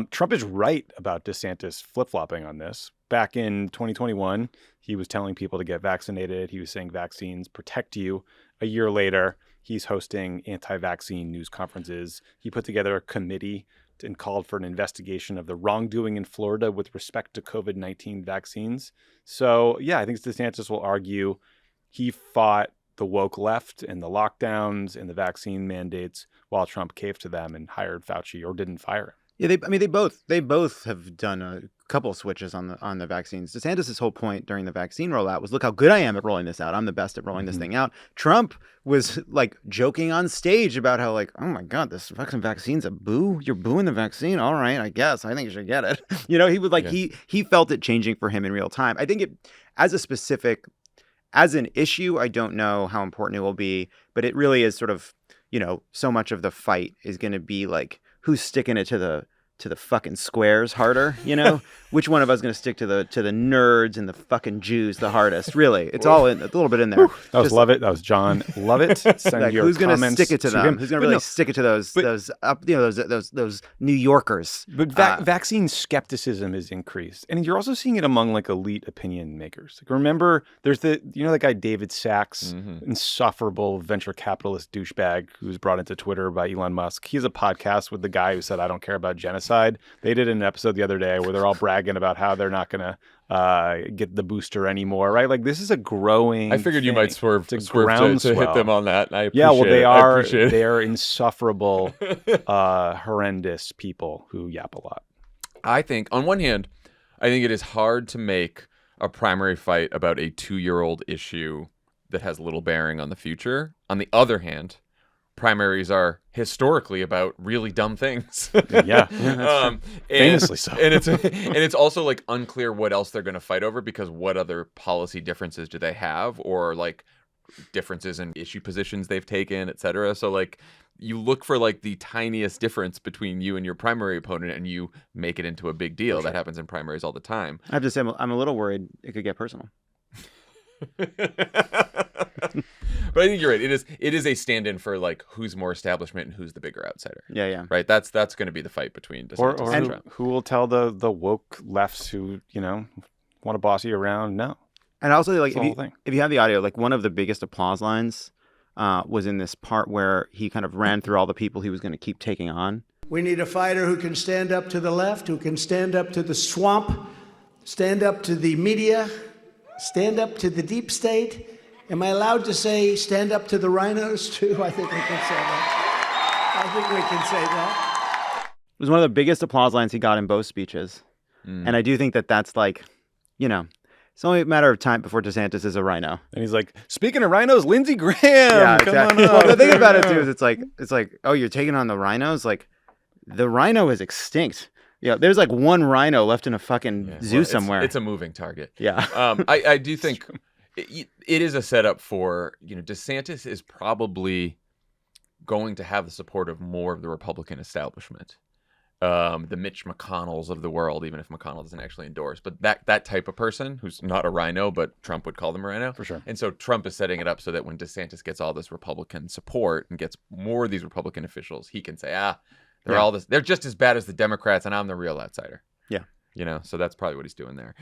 Trump is right about DeSantis flip-flopping on this. Back in 2021, he was telling people to get vaccinated. He was saying vaccines protect you. A year later, he's hosting anti-vaccine news conferences. He put together a committee and called for an investigation of the wrongdoing in Florida with respect to COVID-19 vaccines. So, yeah, I think DeSantis will argue he fought the woke left and the lockdowns and the vaccine mandates while Trump caved to them and hired Fauci or didn't fire him. Yeah, they both have done couple switches on the vaccines. DeSantis' whole point during the vaccine rollout was, look how good I am at rolling this out. I'm the best at rolling this thing out. Trump was like joking on stage about how like, oh my God, this fucking vaccine's a boo. You're booing the vaccine. All right, I guess. I think you should get it. You know, he would like, he felt it changing for him in real time. I think it, as an issue, I don't know how important it will be, but it really is sort of, you know, so much of the fight is going to be like, who's sticking it to the fucking squares harder, you know? Which one of us is going to stick to the nerds and the fucking Jews the hardest? Really, it's all in a little bit in there. That was Lovett. That was Jon Lovett. Send like, your who's going to comments stick it to them? him. Who's going to really stick it to those New Yorkers? But vaccine skepticism is increased, and you're also seeing it among like elite opinion makers. Like, remember, there's that guy David Sachs, insufferable venture capitalist douchebag who's brought into Twitter by Elon Musk. He has a podcast with the guy who said, "I don't care about genocide." They did an episode the other day where they're all bragging about how they're not going to get the booster anymore, right? Like, this is a growing I figured thing. you might swerve to hit them on that. And I appreciate they are insufferable, horrendous people who yap a lot. I think, on one hand, I think it is hard to make a primary fight about a 2-year-old issue that has little bearing on the future. On the other hand, primaries are historically about really dumb things. Famously so. And it's also like unclear what else they're going to fight over, because what other policy differences do they have, or like differences in issue positions they've taken, et cetera. So like you look for like the tiniest difference between you and your primary opponent and you make it into a big deal. That happens in primaries all the time. I have to say, I'm a little worried it could get personal. But I think you're right. It is a stand-in for like who's more establishment and who's the bigger outsider. Yeah. Right. That's going to be the fight between DeSantis and Trump. Who will tell the woke lefts who want to boss you around? No. And also, like, That's if you have the audio, like one of the biggest applause lines was in this part where he kind of ran through all the people he was going to keep taking on. We need a fighter who can stand up to the left, who can stand up to the swamp, stand up to the media, stand up to the deep state. Am I allowed to say stand up to the rhinos too? I think we can say that. It was one of the biggest applause lines he got in both speeches. And I do think that's like, it's only a matter of time before DeSantis is a rhino. And he's like, speaking of rhinos, Lindsey Graham. Yeah, come exactly. on up. Well, the thing about it too is it's like, oh, you're taking on the rhinos? Like, the rhino is extinct. Yeah, there's like one rhino left in a fucking zoo somewhere. It's a moving target. Yeah. I do think it is a setup for, DeSantis is probably going to have the support of more of the Republican establishment. The Mitch McConnells of the world, even if McConnell doesn't actually endorse, but that type of person who's not a rhino, but Trump would call them a rhino. For sure. And so Trump is setting it up so that when DeSantis gets all this Republican support and gets more of these Republican officials, he can say, they're just as bad as the Democrats and I'm the real outsider. Yeah. So that's probably what he's doing there.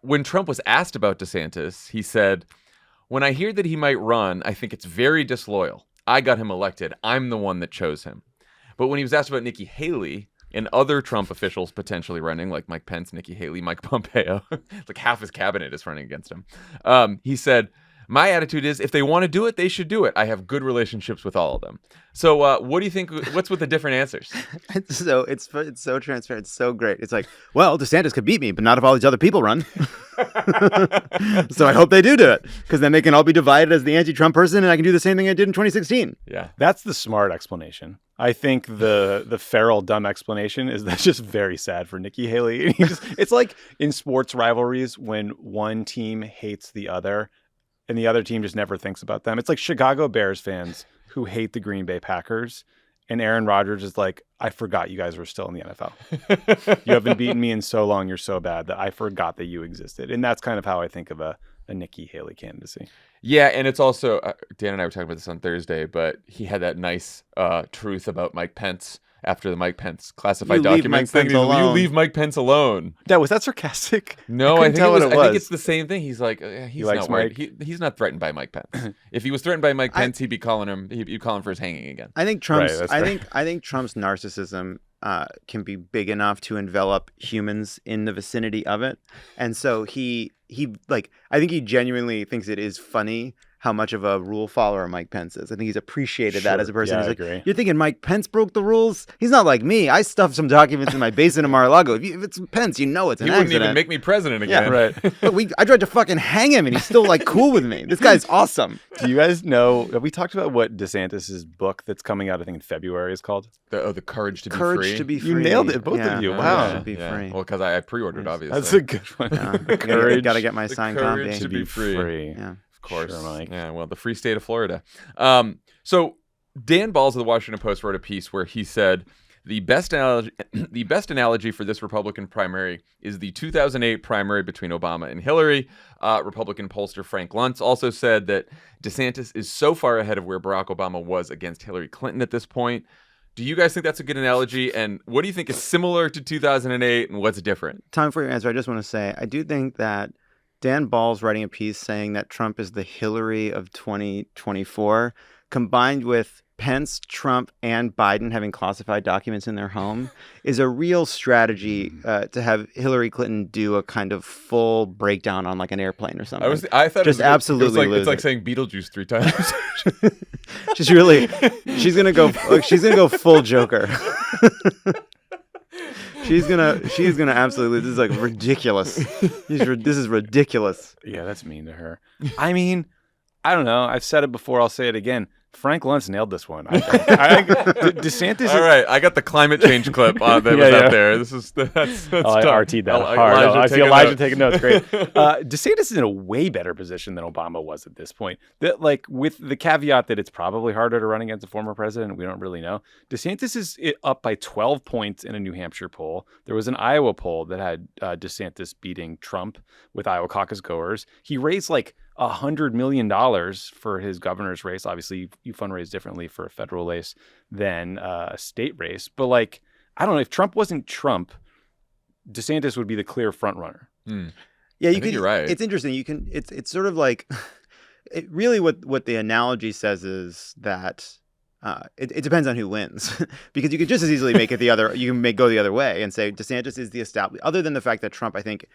When Trump was asked about DeSantis, he said, "When I hear that he might run, I think it's very disloyal. I got him elected. I'm the one that chose him." But when he was asked about Nikki Haley and other Trump officials potentially running, like Mike Pence, Nikki Haley, Mike Pompeo, like half his cabinet is running against him, he said, "My attitude is if they want to do it, they should do it. I have good relationships with all of them." So what do you think? What's with the different answers? So it's so transparent. It's so great. It's like, well, DeSantis could beat me, but not if all these other people run. So I hope they do it, because then they can all be divided as the anti-Trump person, and I can do the same thing I did in 2016. Yeah, that's the smart explanation. I think the feral dumb explanation is that's just very sad for Nikki Haley. It's like in sports rivalries when one team hates the other and the other team just never thinks about them. It's like Chicago Bears fans who hate the Green Bay Packers, and Aaron Rodgers is like, I forgot you guys were still in the NFL. You haven't beaten me in so long. You're so bad that I forgot that you existed. And that's kind of how I think of a Nikki Haley candidacy. Yeah, and it's also, Dan and I were talking about this on Thursday, but he had that nice truth about Mike Pence after the Mike Pence classified documents thing. You leave Mike Pence alone. Was that sarcastic? No, I think it's the same thing. He's like, he's not worried. Mike. He's not threatened by Mike Pence. If he was threatened by Mike Pence, he'd call him for his hanging again. I think Trump's I think Trump's narcissism can be big enough to envelop humans in the vicinity of it, and so he I think he genuinely thinks it is funny how much of a rule follower Mike Pence is. I think he's appreciated that as a person. Yeah, He's I like, agree. you're thinking Mike Pence broke the rules? He's not like me. I stuffed some documents in my basement in Mar-a-Lago. If it's Pence, you know it's an He wouldn't accident. even make me president again. Yeah. Right. Look, I tried to fucking hang him, and he's still like cool with me. This guy's awesome. Do you guys know? Have we talked about what DeSantis's book that's coming out? I think in February is called. The courage to be Courage free. to be free. You nailed it, both Yeah. of you. Yeah, Wow. Courage to be free. Well, because I pre-ordered, obviously. That's a good one. Yeah. The courage. Got to get my The signed courage copy. to be free. Yeah. Of course. Sure, Mike. Yeah, well, the free state of Florida. So Dan Balls of the Washington Post wrote a piece where he said the best analogy for this Republican primary is the 2008 primary between Obama and Hillary. Republican pollster Frank Luntz also said that DeSantis is so far ahead of where Barack Obama was against Hillary Clinton at this point. Do you guys think that's a good analogy? And what do you think is similar to 2008 and what's different? Time for your answer. I just want to say, I do think that Dan Ball's writing a piece saying that Trump is the Hillary of 2024, combined with Pence, Trump, and Biden having classified documents in their home, is a real strategy to have Hillary Clinton do a kind of full breakdown on like an airplane or something. I thought Just it was, absolutely it's like lose it. saying Beetlejuice 3 times. She's gonna go full Joker. She's gonna absolutely. This is like ridiculous. This is ridiculous. Yeah, that's mean to her. I mean, I don't know. I've said it before. I'll say it again. Frank Luntz nailed this one. I think. DeSantis. All right, I got the climate change clip that was Yeah. out there. That's I tough. RT'd that hard. I see taking Elijah notes. taking notes. Great. DeSantis is in a way better position than Obama was at this point. That, like, with the caveat that it's probably harder to run against a former president. We don't really know. DeSantis is up by 12 points in a New Hampshire poll. There was an Iowa poll that had DeSantis beating Trump with Iowa caucus goers. He raised like $100 million for his governor's race. Obviously, you fundraise differently for a federal race than a state race. But like, I don't know, if Trump wasn't Trump, DeSantis would be the clear front runner. Yeah, I think you're right. It's interesting. You can. It's sort of like, really what the analogy says is that it depends on who wins, because you could just as easily make it the other. You can go the other way and say DeSantis is the established. Other than the fact that Trump, I think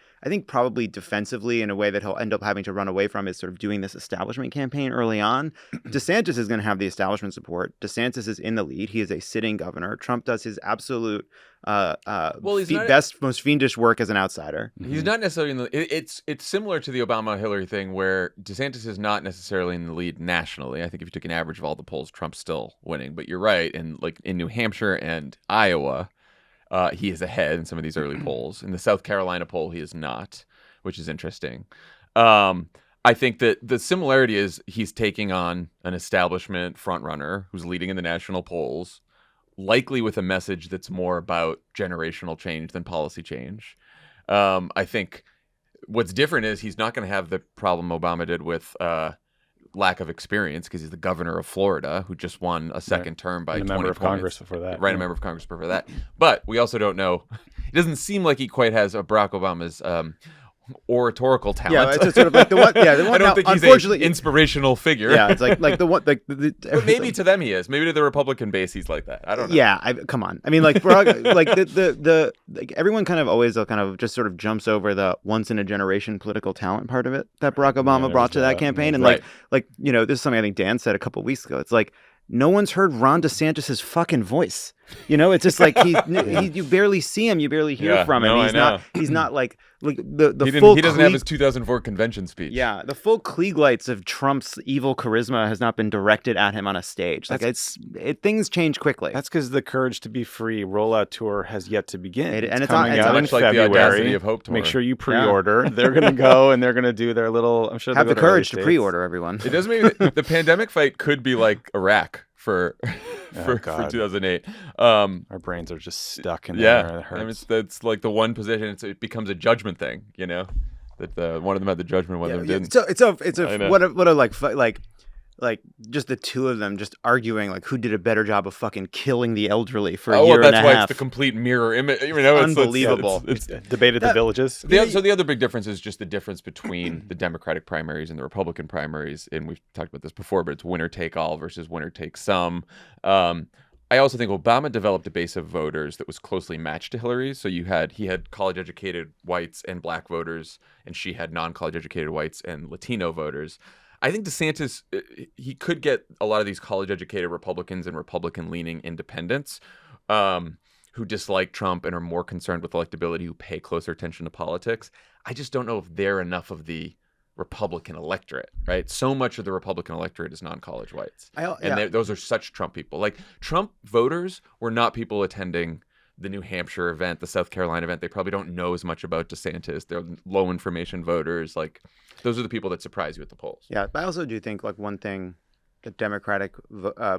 probably defensively in a way that he'll end up having to run away from is sort of doing this establishment campaign early on. DeSantis is going to have the establishment support. DeSantis is in the lead. He is a sitting governor. Trump does his absolute he's not- best, most fiendish work as an outsider. He's not necessarily in the. It's similar to the Obama-Hillary thing, where DeSantis is not necessarily in the lead nationally. I think if you took an average of all the polls, Trump's still winning. But you're right, and like in New Hampshire and Iowa, he is ahead in some of these early polls. In the South Carolina poll, he is not, which is interesting. I think that the similarity is he's taking on an establishment frontrunner who's leading in the national polls, likely with a message that's more about generational change than policy change. I think what's different is he's not going to have the problem Obama did with lack of experience, because he's the governor of Florida who just won a second term by And a 20 member of points. Congress before that. Right, a member of Congress before that. But we also don't know. It doesn't seem like he quite has Barack Obama's oratorical talent. Yeah, it's just sort of like the one. Yeah, the one. I don't now, think he's unfortunately, an inspirational figure. yeah, it's like the one. But maybe to them he is. Maybe to the Republican base he's like that. I don't know. Yeah, come on. I mean, like Barack, like the like everyone kind of always kind of just sort of jumps over the once in a generation political talent part of it that Barack Obama brought to that campaign, and Right. like this is something I think Dan said a couple of weeks ago. It's like no one's heard Ron DeSantis's fucking voice. It's just like you barely see him, you barely hear Yeah, from him. no, I know. He's not like the He full. doesn't have Klieg- his 2004 convention speech. Yeah, the full Klieg lights of Trump's evil charisma has not been directed at him on a stage. Like things change quickly. That's because the Courage to Be Free rollout tour has yet to begin. And it's coming on- out in much like the February. Audacity of Hope tour. Make sure you pre-order. They're going to go and they're going to do their little. I'm sure Have they'll the go to early courage to states. pre-order, everyone. It does mean that the pandemic fight could be like Iraq for God. 2008. Our brains are just stuck in there. Yeah, It I mean, hurts. that's like the one position. It becomes a judgment thing, that one of them had the judgment, one of them didn't. So it's I know. what a like just the two of them just arguing like who did a better job of fucking killing the elderly for a year that's and a why half. it's the complete mirror image. Unbelievable. It's Debate at the villages. so the other big difference is just the difference between the Democratic primaries and the Republican primaries, and we've talked about this before, but it's winner take all versus winner take some. I also think Obama developed a base of voters that was closely matched to Hillary's. So he had college educated whites and black voters, and she had non-college educated whites and Latino voters. I think DeSantis, he could get a lot of these college-educated Republicans and Republican-leaning independents who dislike Trump and are more concerned with electability, who pay closer attention to politics. I just don't know if they're enough of the Republican electorate, right? So much of the Republican electorate is non-college whites. Those are such Trump people. Like, Trump voters were not people attending the New Hampshire event, the South Carolina event. They probably don't know as much about DeSantis. They're low information voters. Like, those are the people that surprise you at the polls. Yeah, but I also do think like one thing that Democratic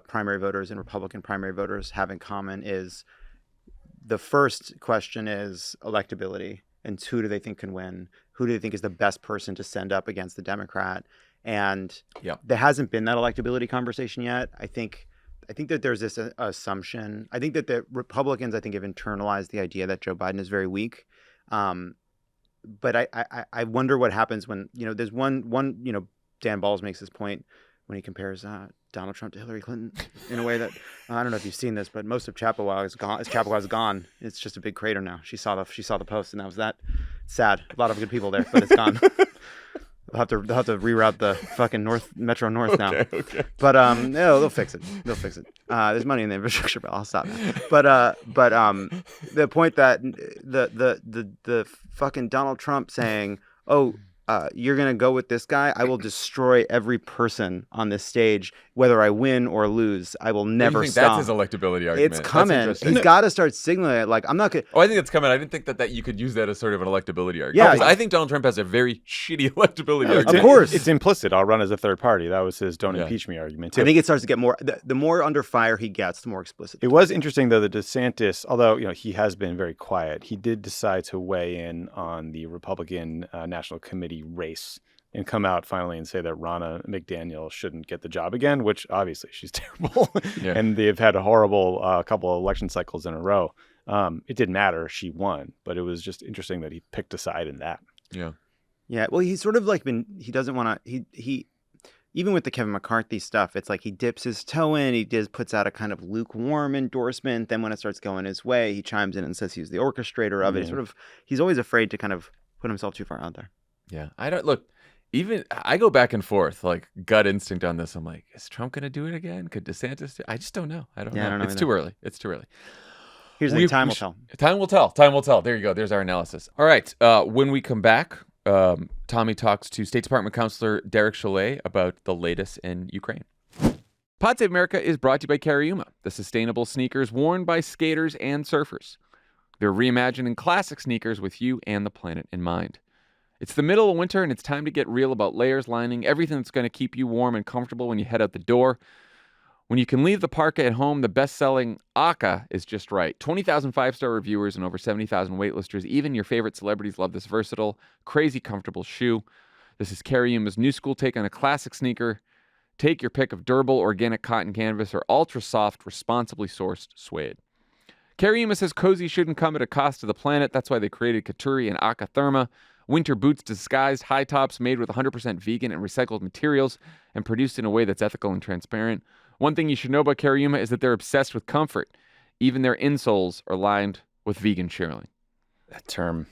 primary voters and Republican primary voters have in common is the first question is electability, and who do they think can win? Who do they think is the best person to send up against the Democrat? And there hasn't been that electability conversation yet. I think that there's this assumption. I think that the Republicans, have internalized the idea that Joe Biden is very weak. But I wonder what happens when, there's one, Dan Balls makes this point when he compares Donald Trump to Hillary Clinton in a way that, I don't know if you've seen this, but most of Chappewa is gone. Chappewa is gone. It's just a big crater now. She saw the post, and that was that. Sad. A lot of good people there, but it's gone. They'll have to reroute the fucking Metro North now. Okay. But no, they'll fix it. There's money in the infrastructure bill. I'll stop now. But the point that the fucking Donald Trump saying, "Oh, you're gonna go with this guy? I will destroy every person on this stage, whether I win or lose. I will never stop." That's his electability argument. It's coming. He's got to start signaling it. Like, I'm not gonna. Oh, I think it's coming. I didn't think that you could use that as sort of an electability argument. Yeah, I think Donald Trump has a very shitty electability argument. Of course, it's implicit. I'll run as a third party. That was his "don't impeach me" argument too. I think it starts to get more. The more under fire he gets, the more explicit. It was interesting though that DeSantis, although he has been very quiet, he did decide to weigh in on the Republican National Committee race and come out finally and say that Ronna McDaniel shouldn't get the job again, which obviously she's terrible. And they've had a horrible couple of election cycles in a row. It didn't matter. She won. But it was just interesting that he picked a side in that. Yeah. Yeah. Well, he's sort of like he doesn't want to, he even with the Kevin McCarthy stuff, it's like he dips his toe in, puts out a kind of lukewarm endorsement. Then when it starts going his way, he chimes in and says he's the orchestrator of it. He's always afraid to kind of put himself too far out there. Yeah. Even I go back and forth, like gut instinct on this. I'm like, is Trump going to do it again? Could DeSantis do it? I just don't know. I don't know. It's too early. Here's the time will tell. Time will tell. Time will tell. There you go. There's our analysis. All right. When we come back, Tommy talks to State Department Counselor Derek Chollet about the latest in Ukraine. Pod Save America is brought to you by Cariuma, the sustainable sneakers worn by skaters and surfers. They're reimagining classic sneakers with you and the planet in mind. It's the middle of winter, and it's time to get real about layers, lining, everything that's going to keep you warm and comfortable when you head out the door. When you can leave the parka at home, the best-selling Aka is just right. 20,000 five-star reviewers and over 70,000 waitlisters. Even your favorite celebrities love this versatile, crazy comfortable shoe. This is Cariuma's new school take on a classic sneaker. Take your pick of durable, organic cotton canvas or ultra-soft, responsibly sourced suede. Cariuma says cozy shouldn't come at a cost to the planet. That's why they created Katuri and Aka Therma. Winter boots disguised high tops made with 100% vegan and recycled materials and produced in a way that's ethical and transparent. One thing you should know about Cariuma is that they're obsessed with comfort. Even their insoles are lined with vegan shearling. That term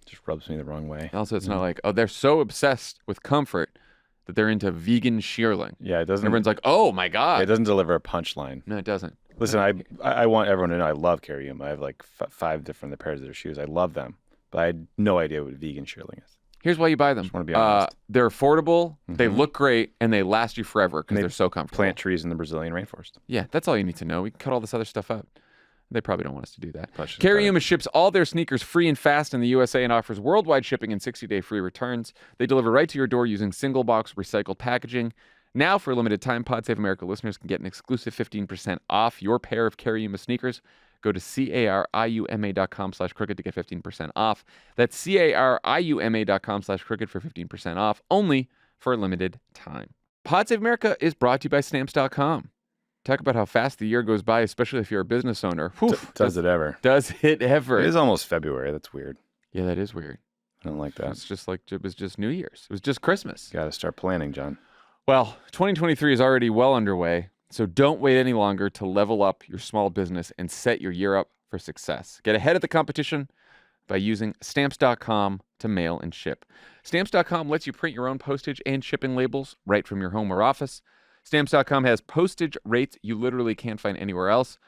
just rubs me the wrong way. Also, it's not like, they're so obsessed with comfort that they're into vegan shearling. Yeah, it doesn't. Everyone's like, oh my God. It doesn't deliver a punchline. No, it doesn't. Listen, I want everyone to know I love Cariuma. I have like 5 different pairs of their shoes. I love them. But I had no idea what vegan shearling is. Here's why you buy them. Just want to be honest. They're affordable, they look great, and they last you forever because they're so comfortable. Plant trees in the Brazilian rainforest. Yeah, that's all you need to know. We can cut all this other stuff out. They probably don't want us to do that. Cariuma ships all their sneakers free and fast in the USA and offers worldwide shipping and 60-day free returns. They deliver right to your door using single-box recycled packaging. Now, for a limited time, Pod Save America listeners can get an exclusive 15% off your pair of Cariuma sneakers. Go to cariuma.com/crooked to get 15% off. That's cariuma.com/crooked for 15% off, only for a limited time. Pod Save America is brought to you by Stamps.com. Talk about how fast the year goes by, especially if you're a business owner. Does it ever? Does it ever? It is almost February. That's weird. Yeah, that is weird. I don't like that. It's just like it was just New Year's. It was just Christmas. Got to start planning, John. Well, 2023 is already well underway. So don't wait any longer to level up your small business and set your year up for success. Get ahead of the competition by using Stamps.com to mail and ship. Stamps.com lets you print your own postage and shipping labels right from your home or office. Stamps.com has postage rates you literally can't find anywhere else,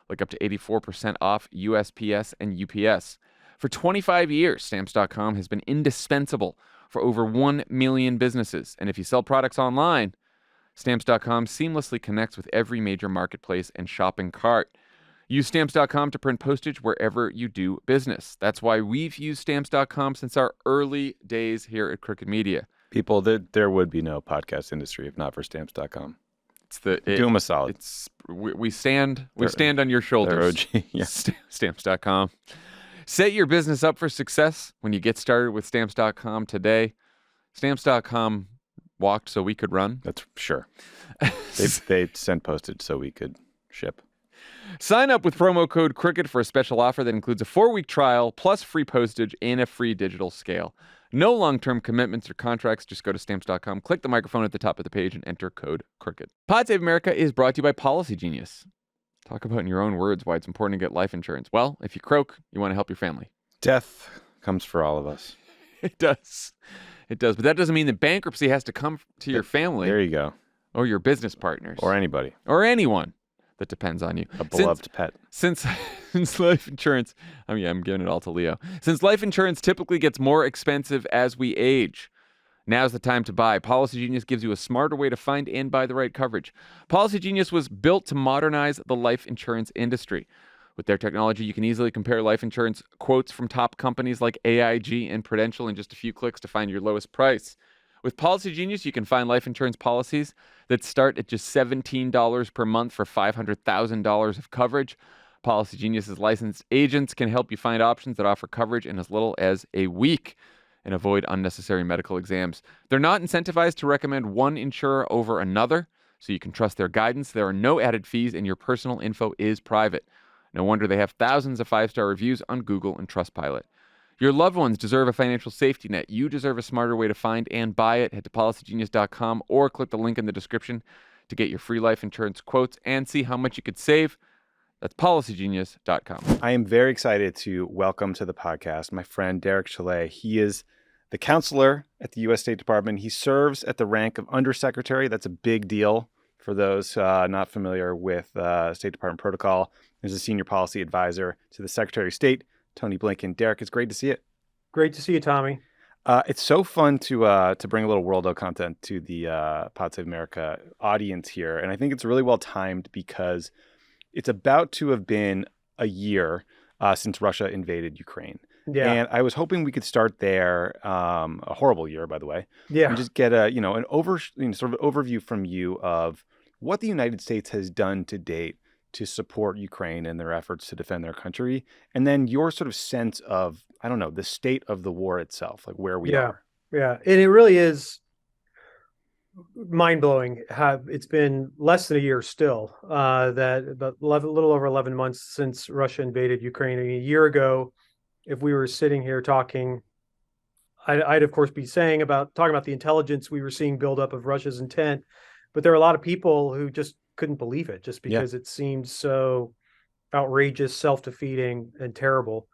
like up to 84% off USPS and UPS. For 25 years, Stamps.com has been indispensable for over 1 million businesses. And if you sell products online, Stamps.com seamlessly connects with every major marketplace and shopping cart. Use Stamps.com to print postage wherever you do business. That's why we've used Stamps.com since our early days here at Crooked Media. People, there would be no podcast industry if not for Stamps.com. Do them a solid. We stand on your shoulders. OG, yeah. Stamps.com. Set your business up for success when you get started with Stamps.com today. Stamps.com walked so we could run. That's sure. They sent postage so we could ship. Sign up with promo code Crooked for a special offer that includes a 4-week trial plus free postage and a free digital scale. No long-term commitments or contracts. Just go to Stamps.com, click the microphone at the top of the page, and enter code Crooked. Pod Save America is brought to you by Policy Genius. Talk about in your own words why it's important to get life insurance. Well, if you croak, you want to help your family. Death comes for all of us. It does. It does. But that doesn't mean that bankruptcy has to come to your family. There you go. Or your business partners. Or anybody. Or anyone that depends on you. A beloved pet. Since life insurance, I'm giving it all to Leo. Since life insurance typically gets more expensive as we age, now's the time to buy. Policy Genius gives you a smarter way to find and buy the right coverage. Policy Genius was built to modernize the life insurance industry. With their technology, you can easily compare life insurance quotes from top companies like AIG and Prudential in just a few clicks to find your lowest price. With Policy Genius, you can find life insurance policies that start at just $17 per month for $500,000 of coverage. Policy Genius's licensed agents can help you find options that offer coverage in as little as a week and avoid unnecessary medical exams. They're not incentivized to recommend one insurer over another, so you can trust their guidance. There are no added fees, and your personal info is private. No wonder they have thousands of 5-star reviews on Google and Trustpilot. Your loved ones deserve a financial safety net. You deserve a smarter way to find and buy it. Head to policygenius.com or click the link in the description to get your free life insurance quotes and see how much you could save. That's policygenius.com. I am very excited to welcome to the podcast my friend Derek Chollet. He is the counselor at the U.S. State Department. He serves at the rank of undersecretary. That's a big deal for those not familiar with State Department protocol. He's a senior policy advisor to the Secretary of State, Tony Blinken. Derek, it's great to see you. Great to see you, Tommy. It's so fun to bring a little World of content to the Pod Save America audience here. And I think it's really well timed because it's about to have been a year since Russia invaded Ukraine. Yeah. And I was hoping we could start there, a horrible year, by the way. Yeah. And just get an sort of overview from you of what the United States has done to date to support Ukraine in their efforts to defend their country, and then your sort of sense of, I don't know, the state of the war itself, like where we are. Yeah, and it really is mind-blowing. It's been less than a year still, about a little over 11 months since Russia invaded Ukraine. A year ago, if we were sitting here talking, I'd of course be talking about the intelligence we were seeing build up of Russia's intent, but there are a lot of people who just couldn't believe it just because it seemed so outrageous, self-defeating, and terrible.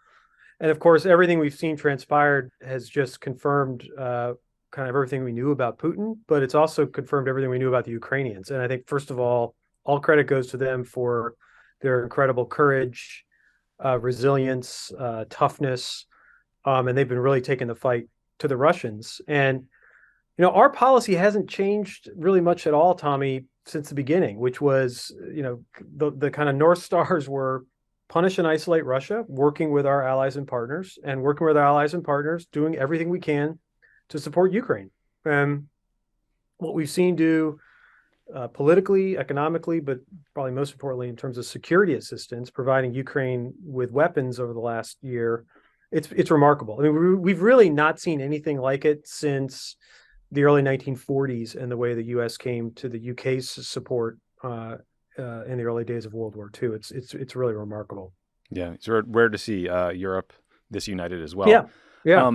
And of course, everything we've seen transpired has just confirmed kind of everything we knew about Putin, but it's also confirmed everything we knew about the Ukrainians. And I think, first of all credit goes to them for their incredible courage, resilience, toughness, and they've been really taking the fight to the Russians. And, our policy hasn't changed really much at all, Tommy, since the beginning, which was, the kind of North Stars were punish and isolate Russia, working with our allies and partners, doing everything we can to support Ukraine. And what we've seen do politically, economically, but probably most importantly in terms of security assistance, providing Ukraine with weapons over the last year, it's remarkable. I mean, we've really not seen anything like it since the early 1940s and the way the U.S. came to the UK's support in the early days of World War II. It's really remarkable. Yeah, it's rare to see Europe this united as well. Yeah.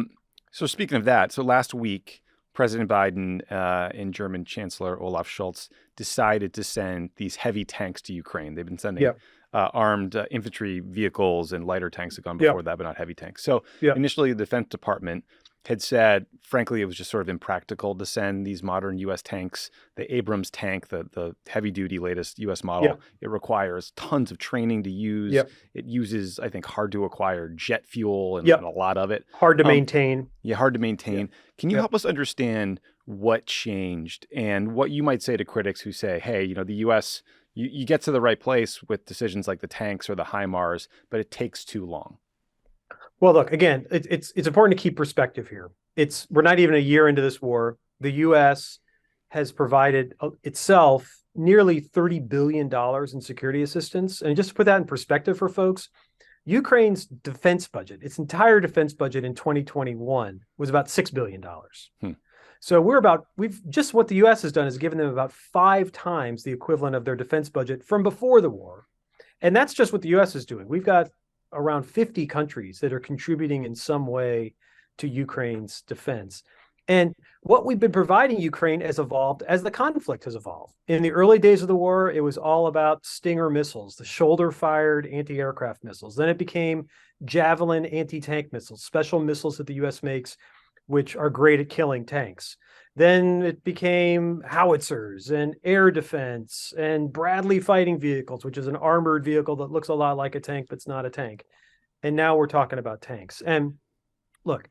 So speaking of that, so last week, President Biden and German Chancellor Olaf Scholz decided to send these heavy tanks to Ukraine. They've been sending armed infantry vehicles and lighter tanks had gone before that, but not heavy tanks. So initially, the Defense Department had said, frankly, it was just sort of impractical to send these modern U.S. tanks. The Abrams tank, the heavy-duty latest U.S. model, it requires tons of training to use. It uses, I think, hard-to-acquire jet fuel and a lot of it. Hard to maintain. Yeah, hard to maintain. Can you help us understand what changed and what you might say to critics who say, hey, the U.S., you get to the right place with decisions like the tanks or the HIMARS, but it takes too long? Well, look, again, it's important to keep perspective here. We're not even a year into this war. The U.S. has provided itself nearly $30 billion in security assistance. And just to put that in perspective for folks, Ukraine's defense budget, its entire defense budget in 2021 was about $6 billion. So what the U.S. has done is given them about 5 times the equivalent of their defense budget from before the war. And that's just what the U.S. is doing. We've got around 50 countries that are contributing in some way to Ukraine's defense. And what we've been providing Ukraine has evolved as the conflict has evolved. In the early days of the war, it was all about Stinger missiles, the shoulder-fired anti-aircraft missiles. Then it became Javelin anti-tank missiles, special missiles that the U.S. makes, which are great at killing tanks. Then it became howitzers and air defense and Bradley fighting vehicles, which is an armored vehicle that looks a lot like a tank, but it's not a tank. And now we're talking about tanks. And look,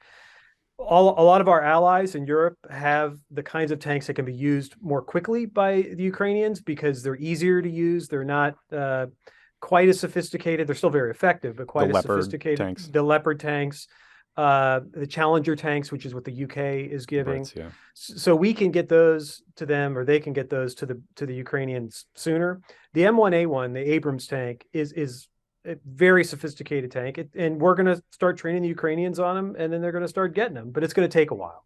a lot of our allies in Europe have the kinds of tanks that can be used more quickly by the Ukrainians because they're easier to use. They're not quite as sophisticated. They're still very effective, but quite as sophisticated. Tanks. The Leopard tanks. The Challenger tanks, which is what the UK is giving. So we can get those to them, or they can get those to the Ukrainians sooner. The M1A1, the Abrams tank, is a very sophisticated tank, and we're going to start training the Ukrainians on them, and then they're going to start getting them, but it's going to take a while.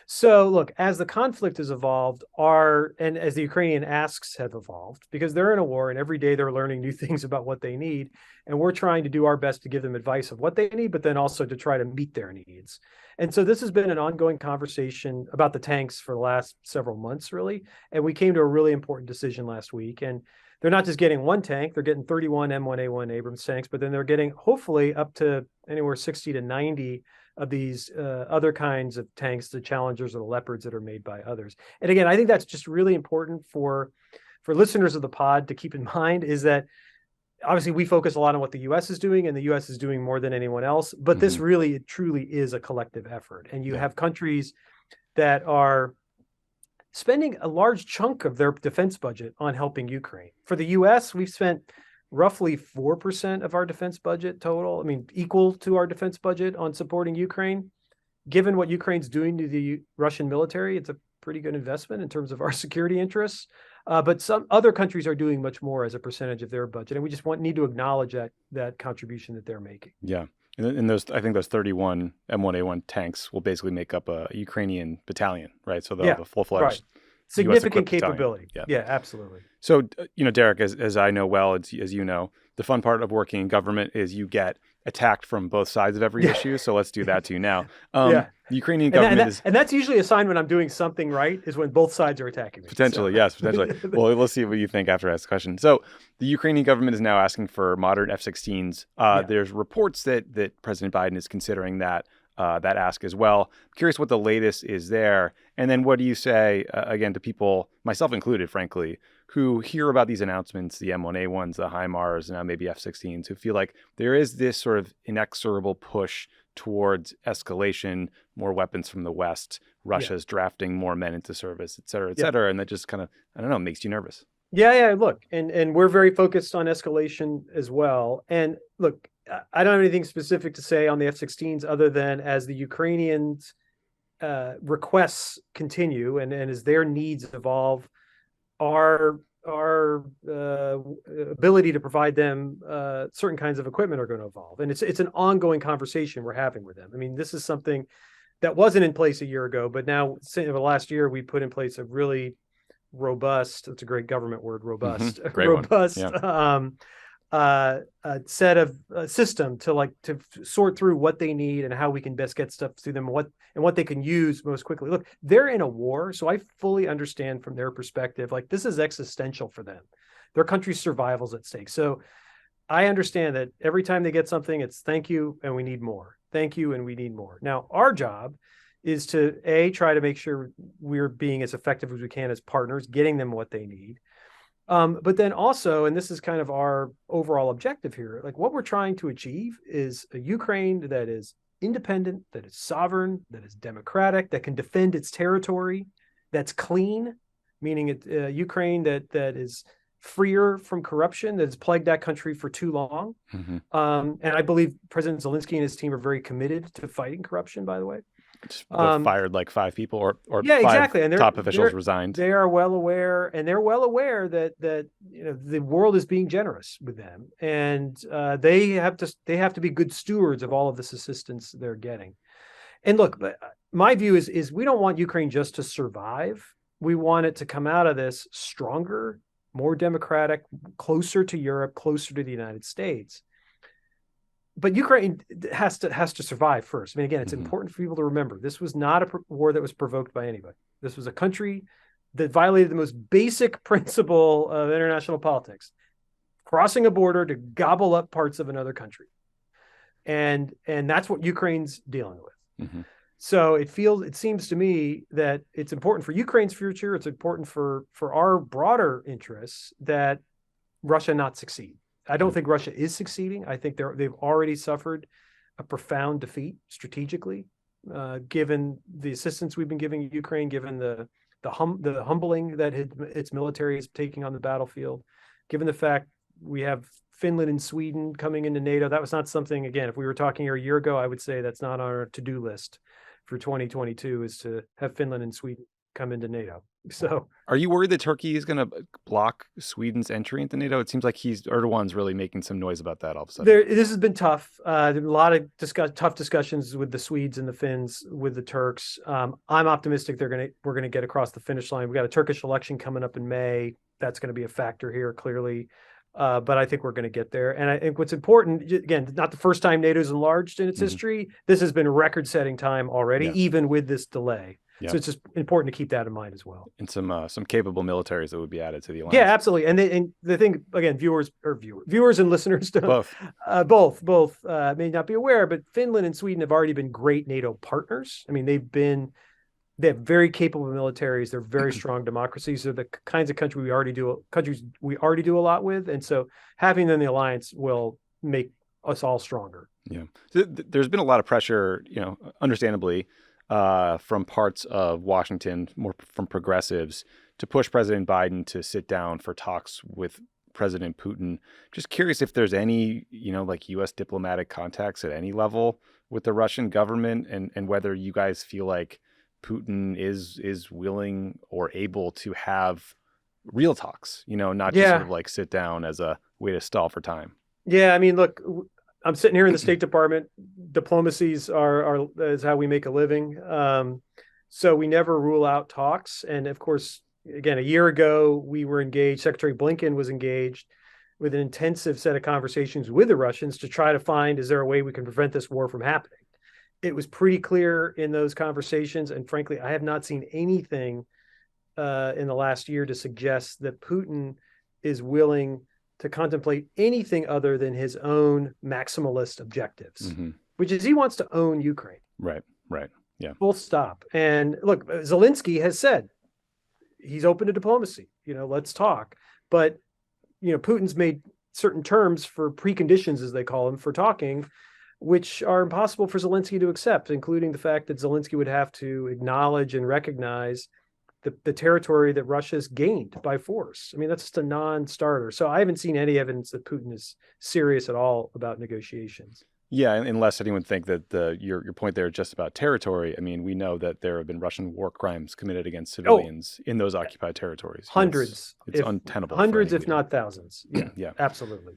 So look, as the conflict has evolved, and as the Ukrainian asks have evolved, because they're in a war and every day they're learning new things about what they need. And we're trying to do our best to give them advice of what they need, but then also to try to meet their needs. And so this has been an ongoing conversation about the tanks for the last several months, really. And we came to a really important decision last week. And they're not just getting one tank, they're getting 31 M1A1 Abrams tanks, but then they're getting hopefully up to anywhere 60 to 90 of these other kinds of tanks, the Challengers or the Leopards that are made by others. And again, I think that's just really important for listeners of the pod to keep in mind, is that obviously we focus a lot on what the U.S. is doing, and the U.S. is doing more than anyone else, but this really, it truly is a collective effort. And you have countries that are spending a large chunk of their defense budget on helping Ukraine. For the U.S., we've spent roughly 4% of our defense budget total, equal to our defense budget on supporting Ukraine. Given what Ukraine's doing to the Russian military, it's a pretty good investment in terms of our security interests. But some other countries are doing much more as a percentage of their budget, and we just need to acknowledge that contribution that they're making. Yeah. And I think those 31 M1A1 tanks will basically make up a Ukrainian battalion, right? So they'll have a full-fledged significant capability. Yeah, absolutely. So, Derek, as I know well, as you know, the fun part of working in government is you get attacked from both sides of every issue. So let's do that to you now. The Ukrainian government and that's usually a sign when I'm doing something right, is when both sides are attacking me. Potentially. Well, let's see what you think after I ask the question. So the Ukrainian government is now asking for modern F-16s. There's reports that President Biden is considering that ask as well. I'm curious what the latest is there. And then what do you say, again, to people, myself included, frankly, who hear about these announcements, the M1A1s, the HIMARS, and now maybe F-16s, who feel like there is this sort of inexorable push towards escalation, more weapons from the West, Russia's drafting more men into service, et cetera, and that just kind of, I don't know, makes you nervous. Yeah, look, and we're very focused on escalation as well. And look, I don't have anything specific to say on the F-16s other than as the Ukrainians' requests continue and as their needs evolve, our ability to provide them certain kinds of equipment are going to evolve. And it's an ongoing conversation we're having with them. This is something that wasn't in place a year ago, but now over the last year, we put in place a really robust, it's a great government word, robust, set of system to sort through what they need and how we can best get stuff to them, and what they can use most quickly. Look, they're in a war, so I fully understand from their perspective, this is existential for them. Their country's survival's at stake. So I understand that every time they get something, it's thank you and we need more. Thank you and we need more. Now, our job is to try to make sure we're being as effective as we can as partners, getting them what they need. But then also, and this is kind of our overall objective here, like what we're trying to achieve is a Ukraine that is independent, that is sovereign, that is democratic, that can defend its territory, that's clean, meaning Ukraine that is freer from corruption that has plagued that country for too long. Mm-hmm. And I believe President Zelensky and his team are very committed to fighting corruption, by the way. Fired like 5 people or yeah, 5 exactly. And top officials resigned. They are well aware, and they're well aware that the world is being generous with them, and they have to be good stewards of all of this assistance they're getting. And look, my view is we don't want Ukraine just to survive. We want it to come out of this stronger, more democratic, closer to Europe, closer to the United States. But Ukraine has to survive first. I mean, again, it's important for people to remember this was not a war that was provoked by anybody. This was a country that violated the most basic principle of international politics, crossing a border to gobble up parts of another country. And that's what Ukraine's dealing with. Mm-hmm. So it seems to me that it's important for Ukraine's future. It's important for our broader interests that Russia not succeed. I don't think Russia is succeeding. I think they've already suffered a profound defeat strategically, given the assistance we've been giving Ukraine, given the humbling that its military is taking on the battlefield, given the fact we have Finland and Sweden coming into NATO. That was not something, again, if we were talking here a year ago, I would say that's not on our to-do list for 2022 is to have Finland and Sweden come into NATO. So are you worried that Turkey is going to block Sweden's entry into NATO? It seems like Erdogan's really making some noise about that all of a sudden. This has been tough. There are a lot of tough discussions with the Swedes and the Finns, with the Turks. I'm optimistic we're going to get across the finish line. We've got a Turkish election coming up in May. That's going to be a factor here, clearly. But I think we're going to get there. And I think what's important, again, not the first time NATO's enlarged in its history. This has been record-setting time already, even with this delay. Yeah. So it's just important to keep that in mind as well. And some capable militaries that would be added to the alliance. Yeah, absolutely. And the thing, again, viewers and listeners don't, both may not be aware, but Finland and Sweden have already been great NATO partners. I mean, they have very capable militaries. They're very strong democracies. They're the kinds of countries we already do a lot with. And so having them in the alliance will make us all stronger. Yeah. So there's been a lot of pressure, understandably, from parts of Washington, more from progressives, to push President Biden to sit down for talks with President Putin. Just curious if there's any, like U.S. diplomatic contacts at any level with the Russian government, and whether you guys feel like Putin is willing or able to have real talks, not just sort of like sit down as a way to stall for time. Yeah, I mean, look, I'm sitting here in the State Department. Diplomacies is how we make a living. So we never rule out talks. And of course, again, a year ago, we were engaged. Secretary Blinken was engaged with an intensive set of conversations with the Russians to try to find, is there a way we can prevent this war from happening? It was pretty clear in those conversations. And frankly, I have not seen anything in the last year to suggest that Putin is willing to contemplate anything other than his own maximalist objectives, which is he wants to own Ukraine. Right. Yeah. Full stop. And look, Zelensky has said he's open to diplomacy. Let's talk. But, Putin's made certain terms for preconditions, as they call them, for talking, which are impossible for Zelensky to accept, including the fact that Zelensky would have to acknowledge and recognize the territory that Russia's gained by force. I mean, that's just a non-starter. So I haven't seen any evidence that Putin is serious at all about negotiations. Yeah, unless anyone think that your point there is just about territory. I mean, we know that there have been Russian war crimes committed against civilians in those occupied territories. Hundreds. It's untenable. Hundreds, if not thousands. Yeah, yeah, absolutely.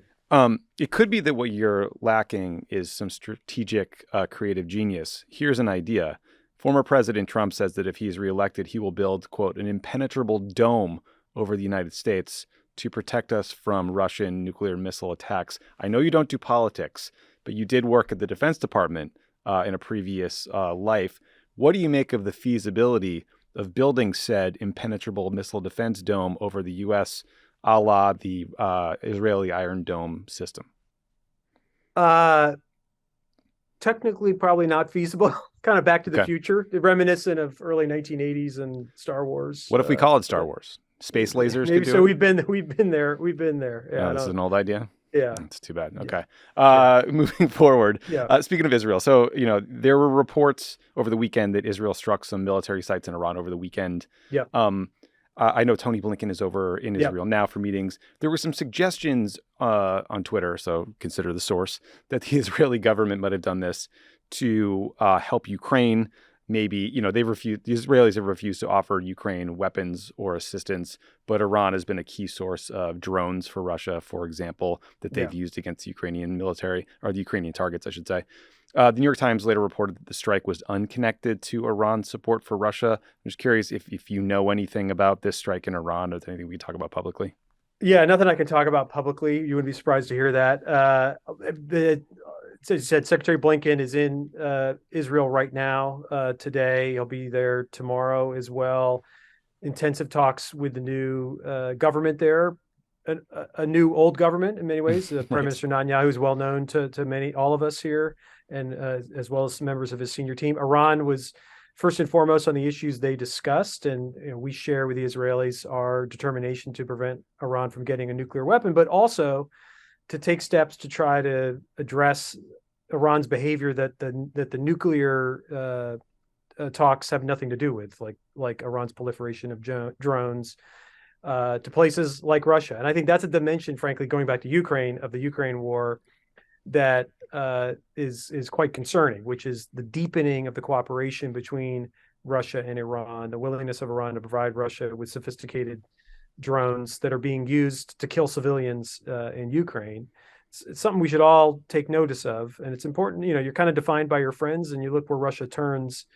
It could be that what you're lacking is some strategic, creative genius. Here's an idea. Former President Trump says that if he's reelected, he will build, quote, an impenetrable dome over the United States to protect us from Russian nuclear missile attacks. I know you don't do politics, but you did work at the Defense Department in a previous life. What do you make of the feasibility of building said impenetrable missile defense dome over the U.S., a la the Israeli Iron Dome system? Technically, probably not feasible. Kind of Back to the Okay. Future, reminiscent of early 1980s and Star Wars. What if we call it Star Wars? Space lasers Maybe could do so. it? We've been there. Yeah, Oh, this is an old idea? yeah, It's too bad. Yeah. Okay. Yeah. Moving forward, yeah, speaking of Israel, so, there were reports over the weekend that Israel struck some military sites in Iran over the weekend. yeah, I know Tony Blinken is over in Yeah. Israel now for meetings. There were some suggestions on Twitter, so consider the source, that the Israeli government might have done this to help Ukraine. Maybe, the Israelis have refused to offer Ukraine weapons or assistance, but Iran has been a key source of drones for Russia, for example, that they've used against the Ukrainian military, or the Ukrainian targets, I should say. The New York Times later reported that the strike was unconnected to Iran's support for Russia. I'm just curious if you know anything about this strike in Iran, or if anything we can talk about publicly. yeah. Nothing I can talk about publicly. You wouldn't be surprised to hear that. As you said, Secretary Blinken is in Israel right now. Today, he'll be there tomorrow as well. Intensive talks with the new government there, a new old government in many ways. Prime Right. Minister Netanyahu is well known to all of us here, and as well as some members of his senior team. Iran was first and foremost on the issues they discussed, and we share with the Israelis our determination to prevent Iran from getting a nuclear weapon, but also to take steps to try to address Iran's behavior that the nuclear talks have nothing to do with, like Iran's proliferation of drones to places like Russia. And I think that's a dimension, frankly, going back to Ukraine, of the Ukraine war, that is quite concerning, which is the deepening of the cooperation between Russia and Iran, the willingness of Iran to provide Russia with sophisticated drones that are being used to kill civilians in Ukraine. It's something we should all take notice of, and it's important. You're kind of defined by your friends, and you look where Russia turns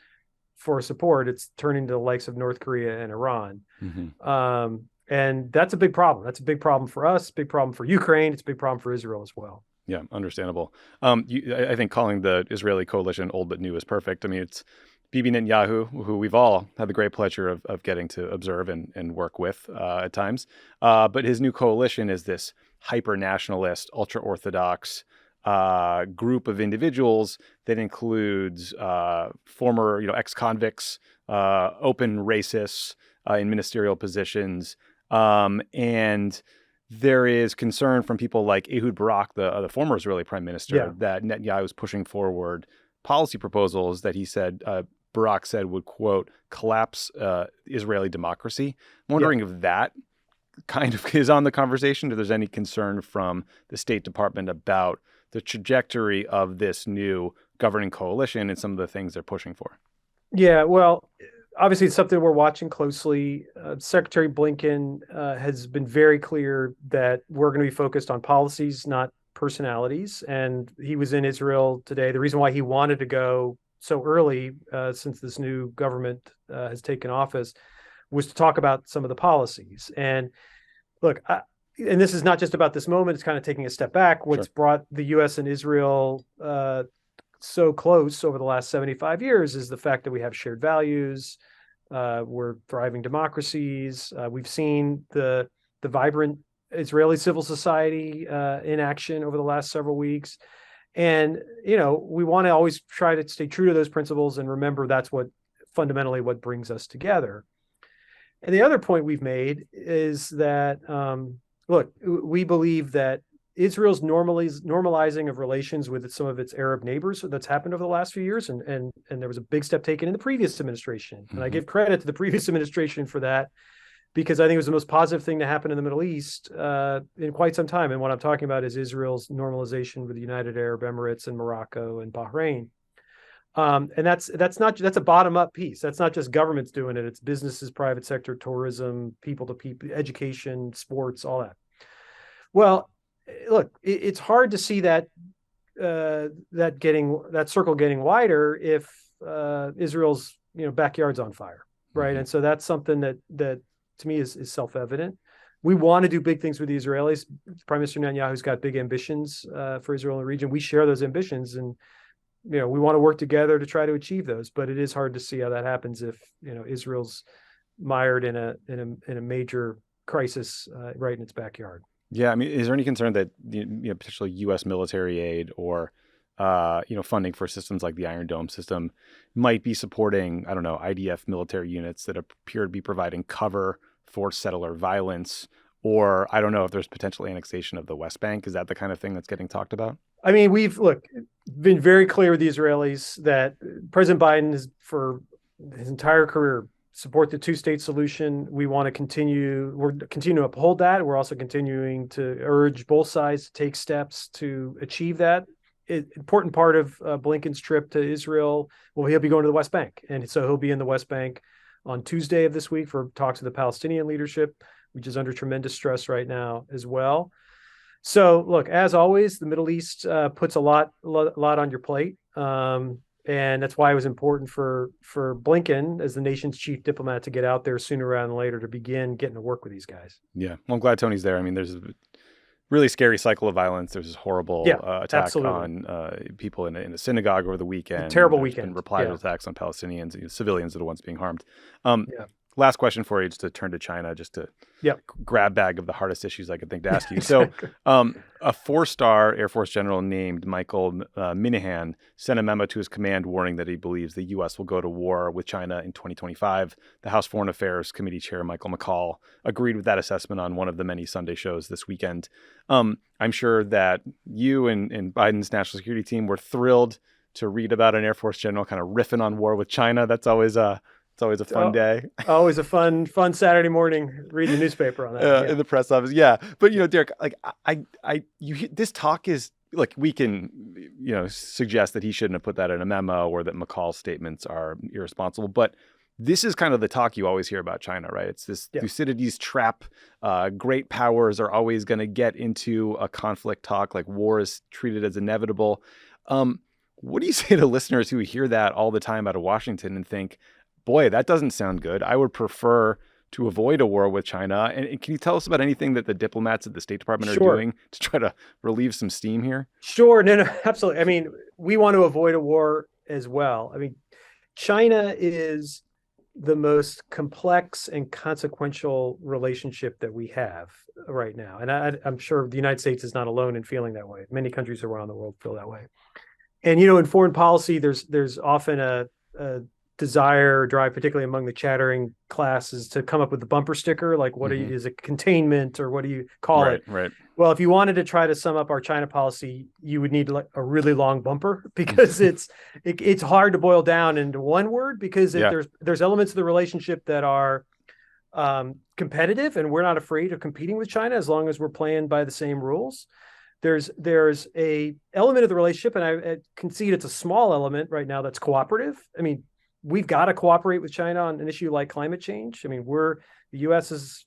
for support. It's turning to the likes of North Korea and Iran. Mm-hmm. And that's a big problem. That's a big problem for us, big problem for Ukraine. It's a big problem for Israel as well. Yeah, understandable. I think calling the Israeli coalition old but new is perfect. I mean, it's Bibi Netanyahu, who we've all had the great pleasure of getting to observe and work with at times. But his new coalition is this hyper-nationalist, ultra-Orthodox group of individuals that includes former, ex-convicts, open racists in ministerial positions, and there is concern from people like Ehud Barak, the former Israeli prime minister, that Netanyahu is pushing forward policy proposals that he said, Barak said, would, quote, collapse Israeli democracy. I'm wondering if that kind of is on the conversation, if there's any concern from the State Department about the trajectory of this new governing coalition and some of the things they're pushing for. Yeah, well, obviously it's something we're watching closely. Secretary Blinken has been very clear that we're going to be focused on policies, not personalities. And he was in Israel today. The reason why he wanted to go so early, since this new government has taken office, was to talk about some of the policies. And look, and this is not just about this moment, it's kind of taking a step back. What's brought the U.S. and Israel so close over the last 75 years is the fact that we have shared values. We're thriving democracies. We've seen the vibrant Israeli civil society in action over the last several weeks. And, we want to always try to stay true to those principles and remember that's fundamentally what brings us together. And the other point we've made is that, look, we believe that Israel's normalizing of relations with some of its Arab neighbors that's happened over the last few years, and there was a big step taken in the previous administration. Mm-hmm. And I give credit to the previous administration for that, because I think it was the most positive thing to happen in the Middle East in quite some time. And what I'm talking about is Israel's normalization with the United Arab Emirates and Morocco and Bahrain. And that's a bottom-up piece. That's not just governments doing it. It's businesses, private sector, tourism, people to people, education, sports, all that. Well, look, it's hard to see that circle getting wider if Israel's backyard's on fire, right? Mm-hmm. And so that's something that to me is self-evident. We want to do big things with the Israelis. Prime Minister Netanyahu's got big ambitions for Israel in the region. We share those ambitions, and we want to work together to try to achieve those. But it is hard to see how that happens if Israel's mired in a major crisis right in its backyard. Yeah, I mean, is there any concern that potentially U.S. military aid or funding for systems like the Iron Dome system might be supporting, I don't know, IDF military units that appear to be providing cover for settler violence, or I don't know if there's potential annexation of the West Bank? Is that the kind of thing that's getting talked about? I mean, we've been very clear with the Israelis that President Biden has, for his entire career, support the two-state solution. We want to continue. We're continuing to uphold that. We're also continuing to urge both sides to take steps to achieve that. Important part of Blinken's trip to Israel. Well, he'll be going to the West Bank, and so he'll be in the West Bank on Tuesday of this week for talks with the Palestinian leadership, which is under tremendous stress right now as well. So, look, as always, the Middle East puts a lot on your plate, and that's why it was important for Blinken, as the nation's chief diplomat, to get out there sooner rather than later to begin getting to work with these guys. Yeah, well, I'm glad Tony's there. I mean, there's a really scary cycle of violence. There's this horrible attack absolutely. on people in a synagogue over the weekend. Terrible There's weekend. been reprisal Yeah. attacks on Palestinians. Civilians are the ones being harmed. Yeah. Last question for you, just to turn to China, just to grab bag of the hardest issues I could think to ask you. So a 4-star Air Force general named Michael Minahan sent a memo to his command warning that he believes the U.S. will go to war with China in 2025. The House Foreign Affairs Committee Chair, Michael McCall, agreed with that assessment on one of the many Sunday shows this weekend. I'm sure that you and Biden's national security team were thrilled to read about an Air Force general kind of riffing on war with China. That's always a fun day. Always a fun Saturday morning reading the newspaper on that. In the press office. Yeah. But, Derek, like this talk is like, we can, suggest that he shouldn't have put that in a memo or that McCall's statements are irresponsible. But this is kind of the talk you always hear about China, right? It's this Thucydides trap. Great powers are always going to get into a conflict talk, like war is treated as inevitable. What do you say to listeners who hear that all the time out of Washington and think, boy, that doesn't sound good. I would prefer to avoid a war with China. And can you tell us about anything that the diplomats at the State Department are doing to try to relieve some steam here? Sure. No, absolutely. I mean, we want to avoid a war as well. I mean, China is the most complex and consequential relationship that we have right now. And I'm sure the United States is not alone in feeling that way. Many countries around the world feel that way. And, in foreign policy, there's often a desire or drive, particularly among the chattering classes, to come up with the bumper sticker, like what is it, containment, or what do you call it? Right. Well, if you wanted to try to sum up our China policy, you would need like a really long bumper, because it's hard to boil down into one word, because there's elements of the relationship that are competitive, and we're not afraid of competing with China as long as we're playing by the same rules. There's a element of the relationship, and I concede it's a small element right now, that's cooperative. I mean, we've got to cooperate with China on an issue like climate change. I mean, the U.S. is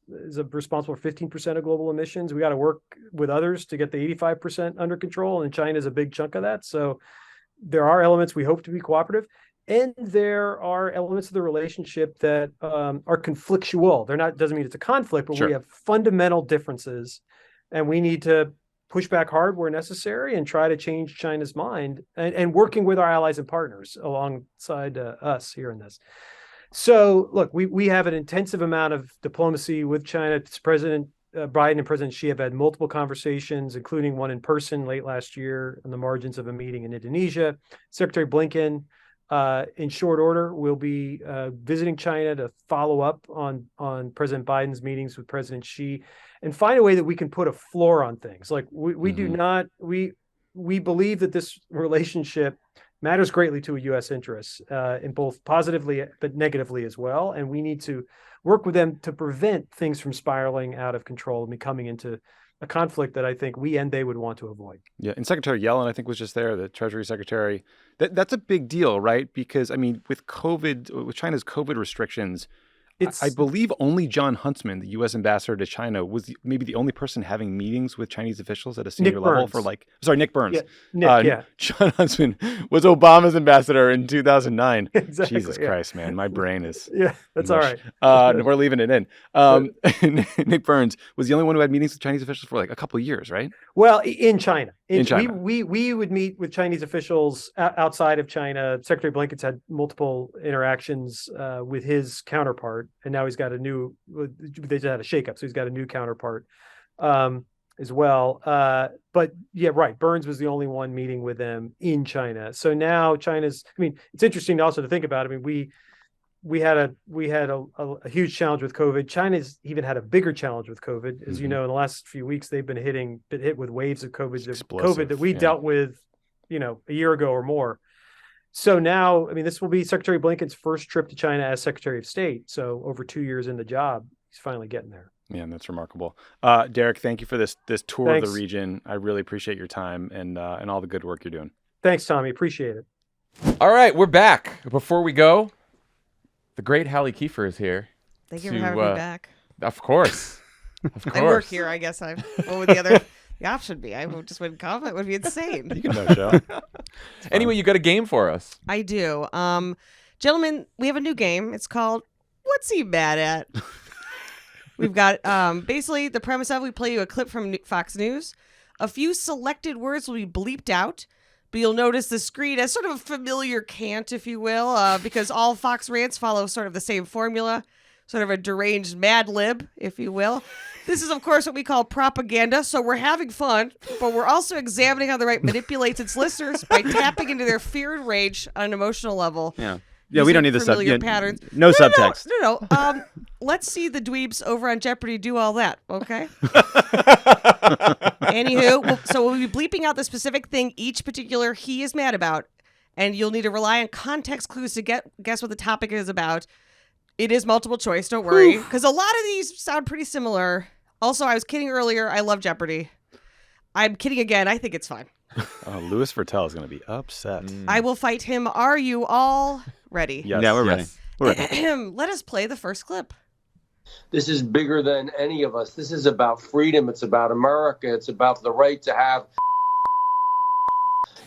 responsible for 15% of global emissions. We got to work with others to get the 85% under control, and China is a big chunk of that. So there are elements we hope to be cooperative, and there are elements of the relationship that are conflictual. Doesn't mean it's a conflict, but we have fundamental differences, and we need to push back hard where necessary and try to change China's mind, and working with our allies and partners alongside us here in this. So, look, we have an intensive amount of diplomacy with China. President Biden and President Xi have had multiple conversations, including one in person late last year on the margins of a meeting in Indonesia. Secretary Blinken, in short order, will be visiting China to follow up on President Biden's meetings with President Xi, and find a way that we can put a floor on things. Like we believe that this relationship matters greatly to a U.S. interest, in both positively but negatively as well. And we need to work with them to prevent things from spiraling out of control and becoming into a conflict that I think we and they would want to avoid. Yeah, and Secretary Yellen, I think, was just there, the Treasury Secretary. That's a big deal, right? Because, I mean, with China's COVID restrictions, I believe only John Huntsman, the U.S. ambassador to China, was maybe the only person having meetings with Chinese officials at a senior level Nick Burns. John Huntsman was Obama's ambassador in 2009. Exactly, Jesus Christ, man. My brain is... that's all right. We're leaving it in. Nick Burns was the only one who had meetings with Chinese officials for like a couple of years, right? Well, in China. In China. We would meet with Chinese officials outside of China. Secretary Blinken's had multiple interactions with his counterpart, and now he's got they just had a shakeup, so he's got a new counterpart. as well. But yeah, right. Burns was the only one meeting with them in China. So now China's, I mean, it's interesting also to think about. I mean, we had a huge challenge with COVID. China's even had a bigger challenge with COVID. As you know, in the last few weeks, they've been hit with waves of COVID that we dealt with, a year ago or more. So now, I mean, this will be Secretary Blinken's first trip to China as Secretary of State. So over 2 years in the job, he's finally getting there. Yeah, that's remarkable. Derek, thank you for this tour of the region. I really appreciate your time and all the good work you're doing. Thanks, Tommy. Appreciate it. All right, we're back. Before we go, the great Hallie Kiefer is here. Thank you for having me back. Of course. Of course. I work here, I guess. What would the option be? I just wouldn't come. It would be insane. You can no-show. Anyway, you got a game for us. I do. Gentlemen, we have a new game. It's called What's He Mad At? We've got basically the premise of we play you a clip from Fox News. A few selected words will be bleeped out, but you'll notice the screen as sort of a familiar cant, if you will, because all Fox rants follow sort of the same formula, sort of a deranged Mad Lib, if you will. This is, of course, what we call propaganda, so we're having fun, but we're also examining how the right manipulates its listeners by tapping into their fear and rage on an emotional level. Yeah, we don't need the patterns. No subtext. No. Let's see the dweebs over on Jeopardy do all that, okay? Anywho, so we'll be bleeping out the specific thing each particular he is mad about, and you'll need to rely on context clues to guess what the topic is about. It is multiple choice, don't worry, because a lot of these sound pretty similar. Also, I was kidding earlier. I love Jeopardy. I'm kidding again. I think it's fine. Louis Vertel is going to be upset. I will fight him. Are you all ready? Yes. Yeah, we're ready. We're ready. Let us play the first clip. This is bigger than any of us. This is about freedom. It's about America. It's about the right to have.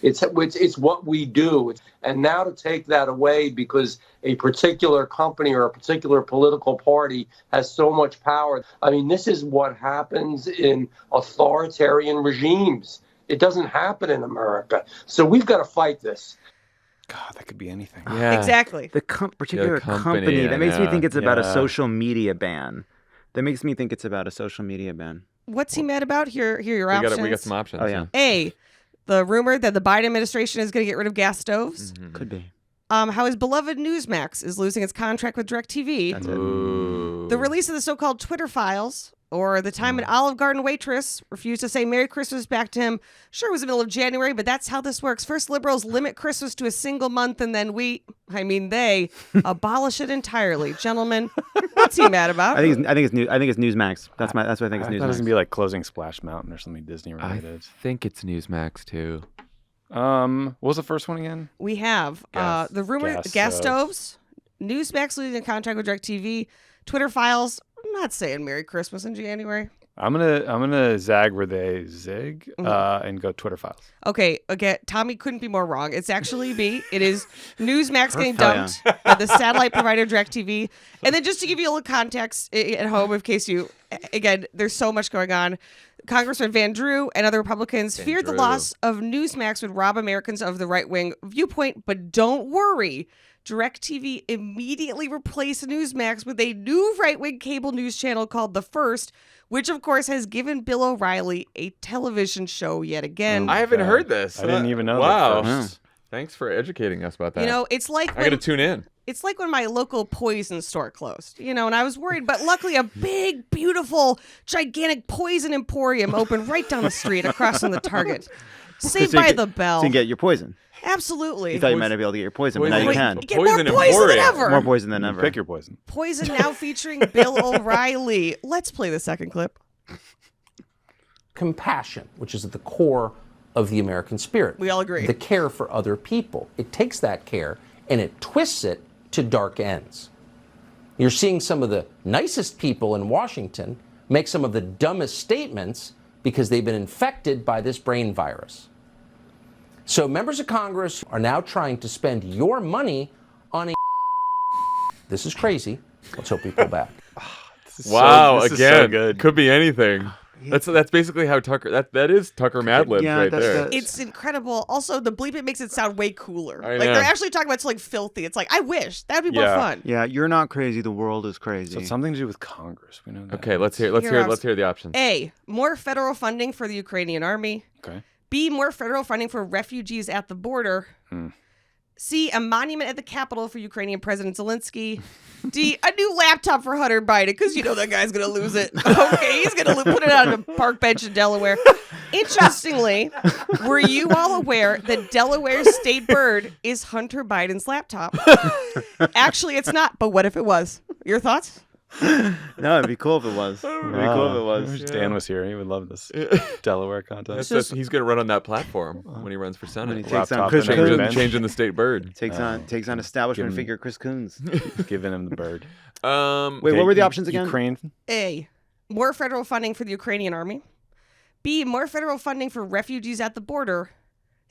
It's what we do. And now to take that away because a particular company or a particular political party has so much power. I mean, this is what happens in authoritarian regimes. It doesn't happen in America. So we've got to fight this. God, that could be anything. Yeah. Exactly. The particular company, company that makes me think it's about a Yeah. social media ban. That makes me think it's about a social media ban. What's he mad about? Here are your options. We got some options. Oh, yeah. A, the rumor that the Biden administration is going to get rid of gas stoves. Could be. How his beloved Newsmax is losing its contract with DirecTV. That's it. Ooh. The release of the so-called Twitter files, or the time an Olive Garden waitress refused to say Merry Christmas back to him. Sure, it was the middle of January, but that's how this works. First, liberals limit Christmas to a single month, and then they abolish it entirely. Gentlemen, what's he mad about? I think it's Newsmax. That's what I think it's I thought it was Newsmax. going to be like closing Splash Mountain or something Disney related. I think it's Newsmax too. What was the first one again? We have the rumor gas stoves, Newsmax losing a contract with DirecTV, Twitter files. I'm not saying Merry Christmas in January. I'm gonna zag where they zig and go Twitter files. Okay, again, Tommy couldn't be more wrong. It's actually B. It is Newsmax getting dumped by the satellite provider DirecTV. And then just to give you a little context at home, in case there's so much going on. Congressman Van Drew and other Republicans feared the loss of Newsmax would rob Americans of the right-wing viewpoint, but don't worry. DirecTV immediately replaced Newsmax with a new right-wing cable news channel called The First, which, of course, has given Bill O'Reilly a television show yet again. I haven't heard this. I didn't even know Wow. that first. Thanks for educating us about that. It's like I got to tune in. It's like when my local Poison store closed, and I was worried, but luckily a big, beautiful, gigantic Poison Emporium opened right down the street across from the Target. Saved by the bell. So you can get your poison. Absolutely. You thought you might not be able to get your poison, but now you can. You get more poison than ever. More poison than ever. Pick your poison. Poison now featuring Bill O'Reilly. Let's play the second clip. Compassion, which is at the core of the American spirit. We all agree. The care for other people. It takes that care and it twists it to dark ends. You're seeing some of the nicest people in Washington make some of the dumbest statements because they've been infected by this brain virus. So members of Congress are now trying to spend your money on a... This is crazy. Let's hope we pull back. Wow, this again, is so good. Could be anything. That's basically how Tucker. That is Tucker Mad Libs right there. It's incredible. Also, the bleep it makes it sound way cooler. I Like know. they're actually talking about something filthy. It's like I wish that'd be more fun. Yeah, you're not crazy. The world is crazy. So it's something to do with Congress. We know that. Okay, let's hear the options. A, more federal funding for the Ukrainian army. Okay. B, more federal funding for refugees at the border. C, a monument at the Capitol for Ukrainian President Zelensky. D, a new laptop for Hunter Biden, because you know that guy's going to lose it. Okay, he's going to put it on a park bench in Delaware. Interestingly, were you all aware that Delaware's state bird is Hunter Biden's laptop? Actually, it's not, but what if it was? Your thoughts? No, it'd be cool if it was. I wish Dan was here. He would love this Delaware contest. He's going to run on that platform when he runs for Senate. When he takes on Laptop Chris and every Coons. bench. Changing the state bird. Takes on establishment figure Chris Coons. Giving him the bird. Wait, what were the options again? Ukraine. A, more federal funding for the Ukrainian army. B, more federal funding for refugees at the border.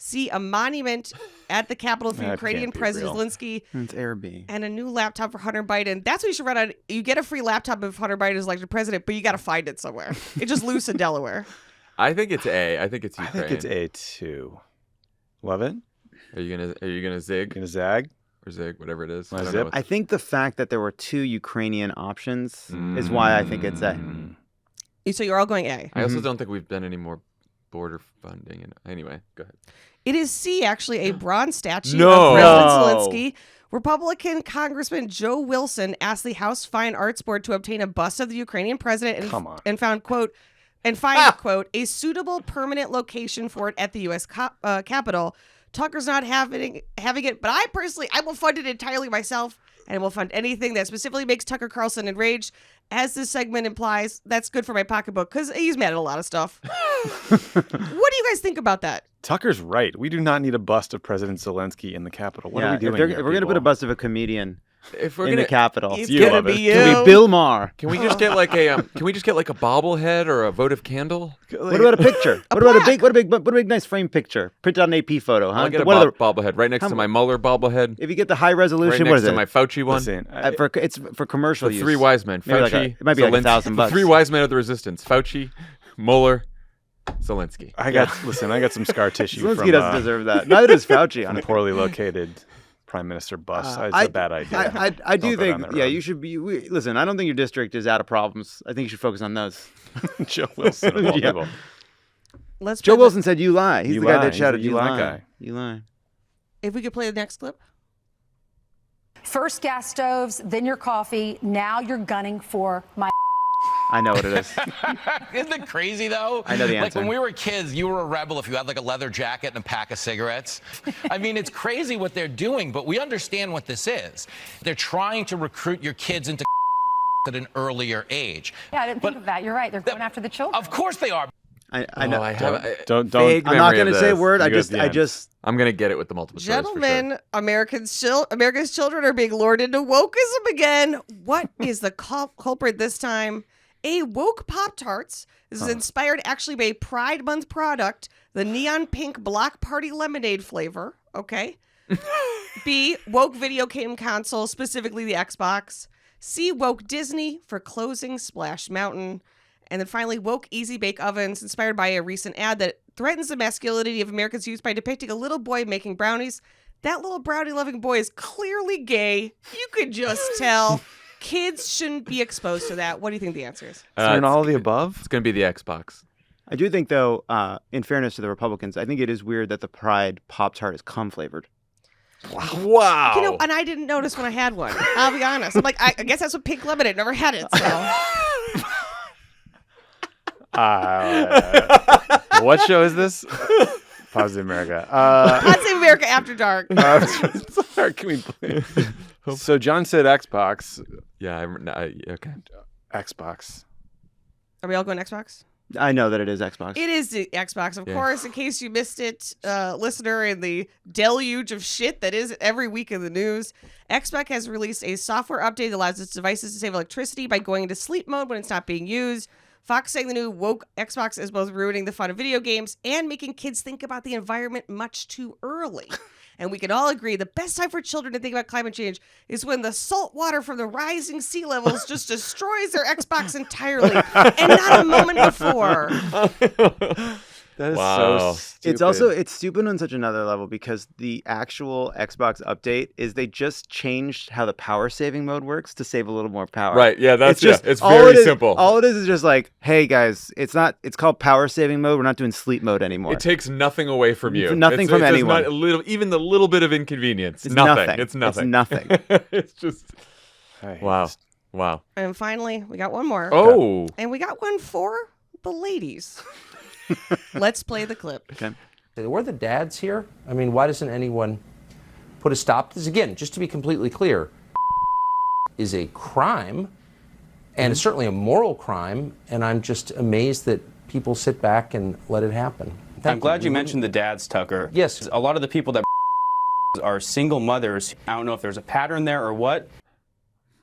C, a monument at the Capitol for That Ukrainian can't be President real. Zelensky. It's Air B. And a new laptop for Hunter Biden. That's what you should run on. You get a free laptop if Hunter Biden is elected president, but you got to find it somewhere. It's just loose in Delaware. I think it's A. I think it's I Ukraine. think it's A2. Love it. Are you gonna zig Gonna zag. or zig, whatever it is? My I don't zip? know. I think the fact that there were 2 Ukrainian options is why I think it's A. So you're all going A. I also don't think we've done any more border funding. Anyway, go ahead. It is C, actually, a bronze statue No. of President No. Zelensky. Republican Congressman Joe Wilson asked the House Fine Arts Board to obtain a bust of the Ukrainian president Come on. and found, quote, a suitable permanent location for it at the U.S. Capitol. Tucker's not having it, but I will fund it entirely myself, and I will fund anything that specifically makes Tucker Carlson enraged. As this segment implies, that's good for my pocketbook because he's mad at a lot of stuff. What do you guys think about that? Tucker's right. We do not need a bust of President Zelensky in the Capitol. What are we doing if here, we're going to put a people? bust of a comedian If we're in gonna, the Capitol, It's You gonna love be it. you. it'll be Bill Maher. can we just get like a bobblehead or a votive candle? What about a picture? What about a big nice frame picture? Print out an AP photo, huh? I'll get a What are the- bobblehead right next to my Mueller bobblehead. if you get the high Right resolution, next what is to it? my Fauci one. Listen, It's for commercial The use. three wise men. Maybe like Fauci. it might be like Zelensky. $1,000. The three wise men of the resistance. Fauci, Mueller, Zelensky. I got some scar tissue Zelensky from doesn't deserve that. Neither does Fauci. from On a it. poorly located prime minister bust. It's a bad idea. I do Don't go down think, that yeah, road. you should be. Listen, I don't think your district is out of problems. I think you should focus on those. Joe Wilson of all Yeah. people. Let's Joe play Wilson said, "You lie." He's You the guy lie. that He's shouted, the "You you lie lie." guy. You lie. If we could play the next clip. First gas stoves, then your coffee. Now you're gunning for my. I know what it is. Isn't it crazy, though? I know the Like answer. when we were kids, you were a rebel if you had like a leather jacket and a pack of cigarettes. I mean, it's crazy what they're doing, but we understand what this is. They're trying to recruit your kids into at an earlier age. Yeah, I didn't think of that. You're right. They're going after the children. Of course they are. I know. Don't. Vague I'm not memory going to of say a this. word. You I go at the end. just. I'm gonna get it with the multiple choice for sure. Gentlemen, America's children are being lured into wokeism again. What is the culprit this time? A, woke Pop-Tarts. This is inspired actually by a Pride Month product, the neon pink Block Party lemonade flavor. Okay. B, woke video game console, specifically the Xbox. C, woke Disney for closing Splash Mountain. And then finally, woke Easy Bake Ovens, inspired by a recent ad that threatens the masculinity of America's youth by depicting a little boy making brownies. That little brownie-loving boy is clearly gay. You could just tell. Kids shouldn't be exposed to that. What do you think the answer is? in all of the above. It's gonna be the Xbox. I do think, though, in fairness to the Republicans, I think it is weird that the Pride Pop-Tart is cum flavored. Wow. You know, and I didn't notice when I had one. I'll be honest. I'm like, I guess that's what pink lemonade. Never had it. So What show is this? Positive America. I'd say America After Dark. Sorry, can we play? So John said Xbox. Yeah. Okay. Xbox. Are we all going Xbox? I know that it is Xbox. It is the Xbox, of Yeah. course. In case you missed it, listener, in the deluge of shit that is every week in the news, Xbox has released a software update that allows its devices to save electricity by going into sleep mode when it's not being used. Fox saying the new woke Xbox is both ruining the fun of video games and making kids think about the environment much too early. And we can all agree the best time for children to think about climate change is when the salt water from the rising sea levels just destroys their Xbox entirely, and not a moment before. That is Wow. so stupid. It's stupid on such another level because the actual Xbox update is they just changed how the power saving mode works to save a little more power. Right. Yeah. That's it's all very it is- simple. All it is just like, hey guys, it's called power saving mode. We're not doing sleep mode anymore. It takes nothing away from you. Nothing from it's anyone. Not even the little bit of inconvenience. It's nothing. nothing. It's nothing. It's nothing. It's just wow. Wow. And finally, we got one more. Oh. And we got one for the ladies. Let's play the clip. Okay. We're the dads here. I mean, why doesn't anyone put a stop to this? Again, just to be completely clear, is a crime, and it's certainly a moral crime, and I'm just amazed that people sit back and let it happen. I'm glad you mentioned the dads, Tucker. Yes. A lot of the people that are single mothers. I don't know if there's a pattern there or what.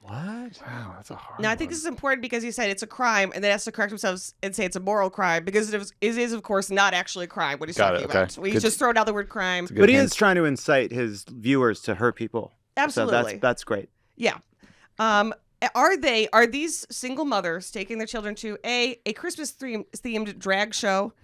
What? Wow, that's a hard Now, I think this is important because he said it's a crime, and then has to correct himself and say it's a moral crime because it is, of course, not actually a crime. What he's Got talking it, okay. about. He's just throwing out the word crime. But he is trying to incite his viewers to hurt people. Absolutely. So that's great. Yeah. Are these single mothers taking their children to a Christmas themed drag show,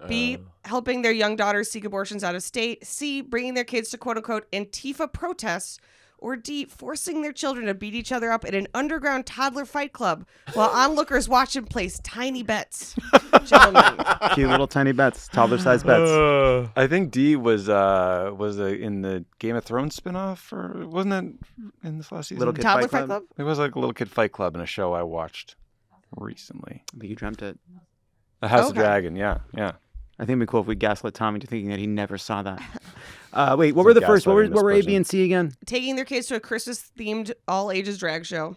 B, helping their young daughters seek abortions out of state, C, bringing their kids to quote unquote Antifa protests, or D, forcing their children to beat each other up at an underground toddler fight club while onlookers watch them place tiny bets? Gentlemen. Cute little tiny bets, toddler-sized bets. I think D was in the Game of Thrones spinoff, or wasn't that in this last season? Little Kid Toddler Fight Fight Club? It was like a Little Kid Fight Club in a show I watched recently. But you dreamt it. The House Okay. of Dragon, yeah. I think it'd be cool if we gaslit Tommy to thinking that he never saw that. Wait, what were the first? What were A, B, and C again? Taking their kids to a Christmas themed all ages drag show,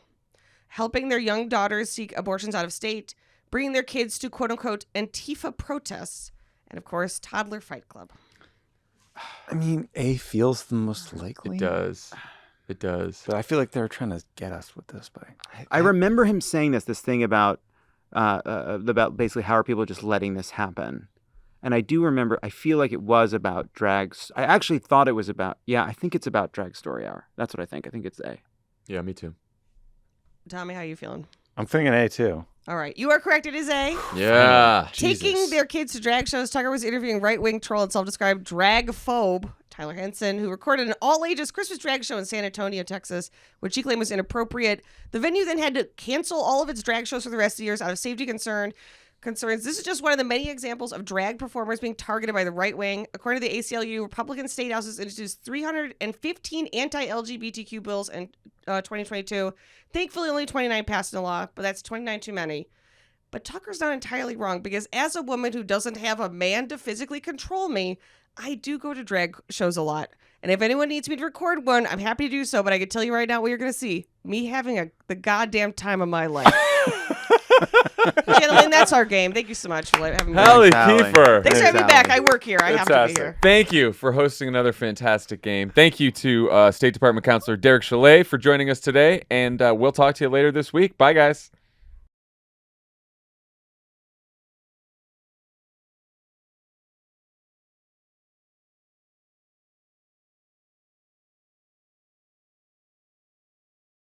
helping their young daughters seek abortions out of state, bringing their kids to quote unquote Antifa protests, and of course, toddler fight club. I mean, A feels the most likely. It does. It does. But I feel like they're trying to get us with this. But I remember him saying this thing about basically how are people just letting this happen. And I do remember, I feel like it was about drags. I actually thought it was about, I think it's about Drag Story Hour. That's what I think. I think it's A. Yeah, me too. Tommy, how you feeling? I'm thinking A too. All right, you are correct. It is A. Yeah. Taking their kids to drag shows, Tucker was interviewing right-wing troll and self-described drag-phobe Tyler Henson, who recorded an all-ages Christmas drag show in San Antonio, Texas, which he claimed was inappropriate. The venue then had to cancel all of its drag shows for the rest of the years out of safety concerns. This is just one of the many examples of drag performers being targeted by the right wing. According to the ACLU, Republican state houses introduced 315 anti-LGBTQ bills in 2022. Thankfully, only 29 passed into law, but that's 29 too many. But Tucker's not entirely wrong, because as a woman who doesn't have a man to physically control me, I do go to drag shows a lot. And if anyone needs me to record one, I'm happy to do so, but I can tell you right now what you're going to see. Me having the goddamn time of my life. Gentlemen, that's our game. Thank you so much for having me. Hallie Hallie. Kiefer. Thanks for having me back. I work here. I have to be Fantastic. here. Thank you for hosting another fantastic game. Thank you to State Department Counselor Derek Chollet for joining us today, and we'll talk to you later this week. Bye, guys.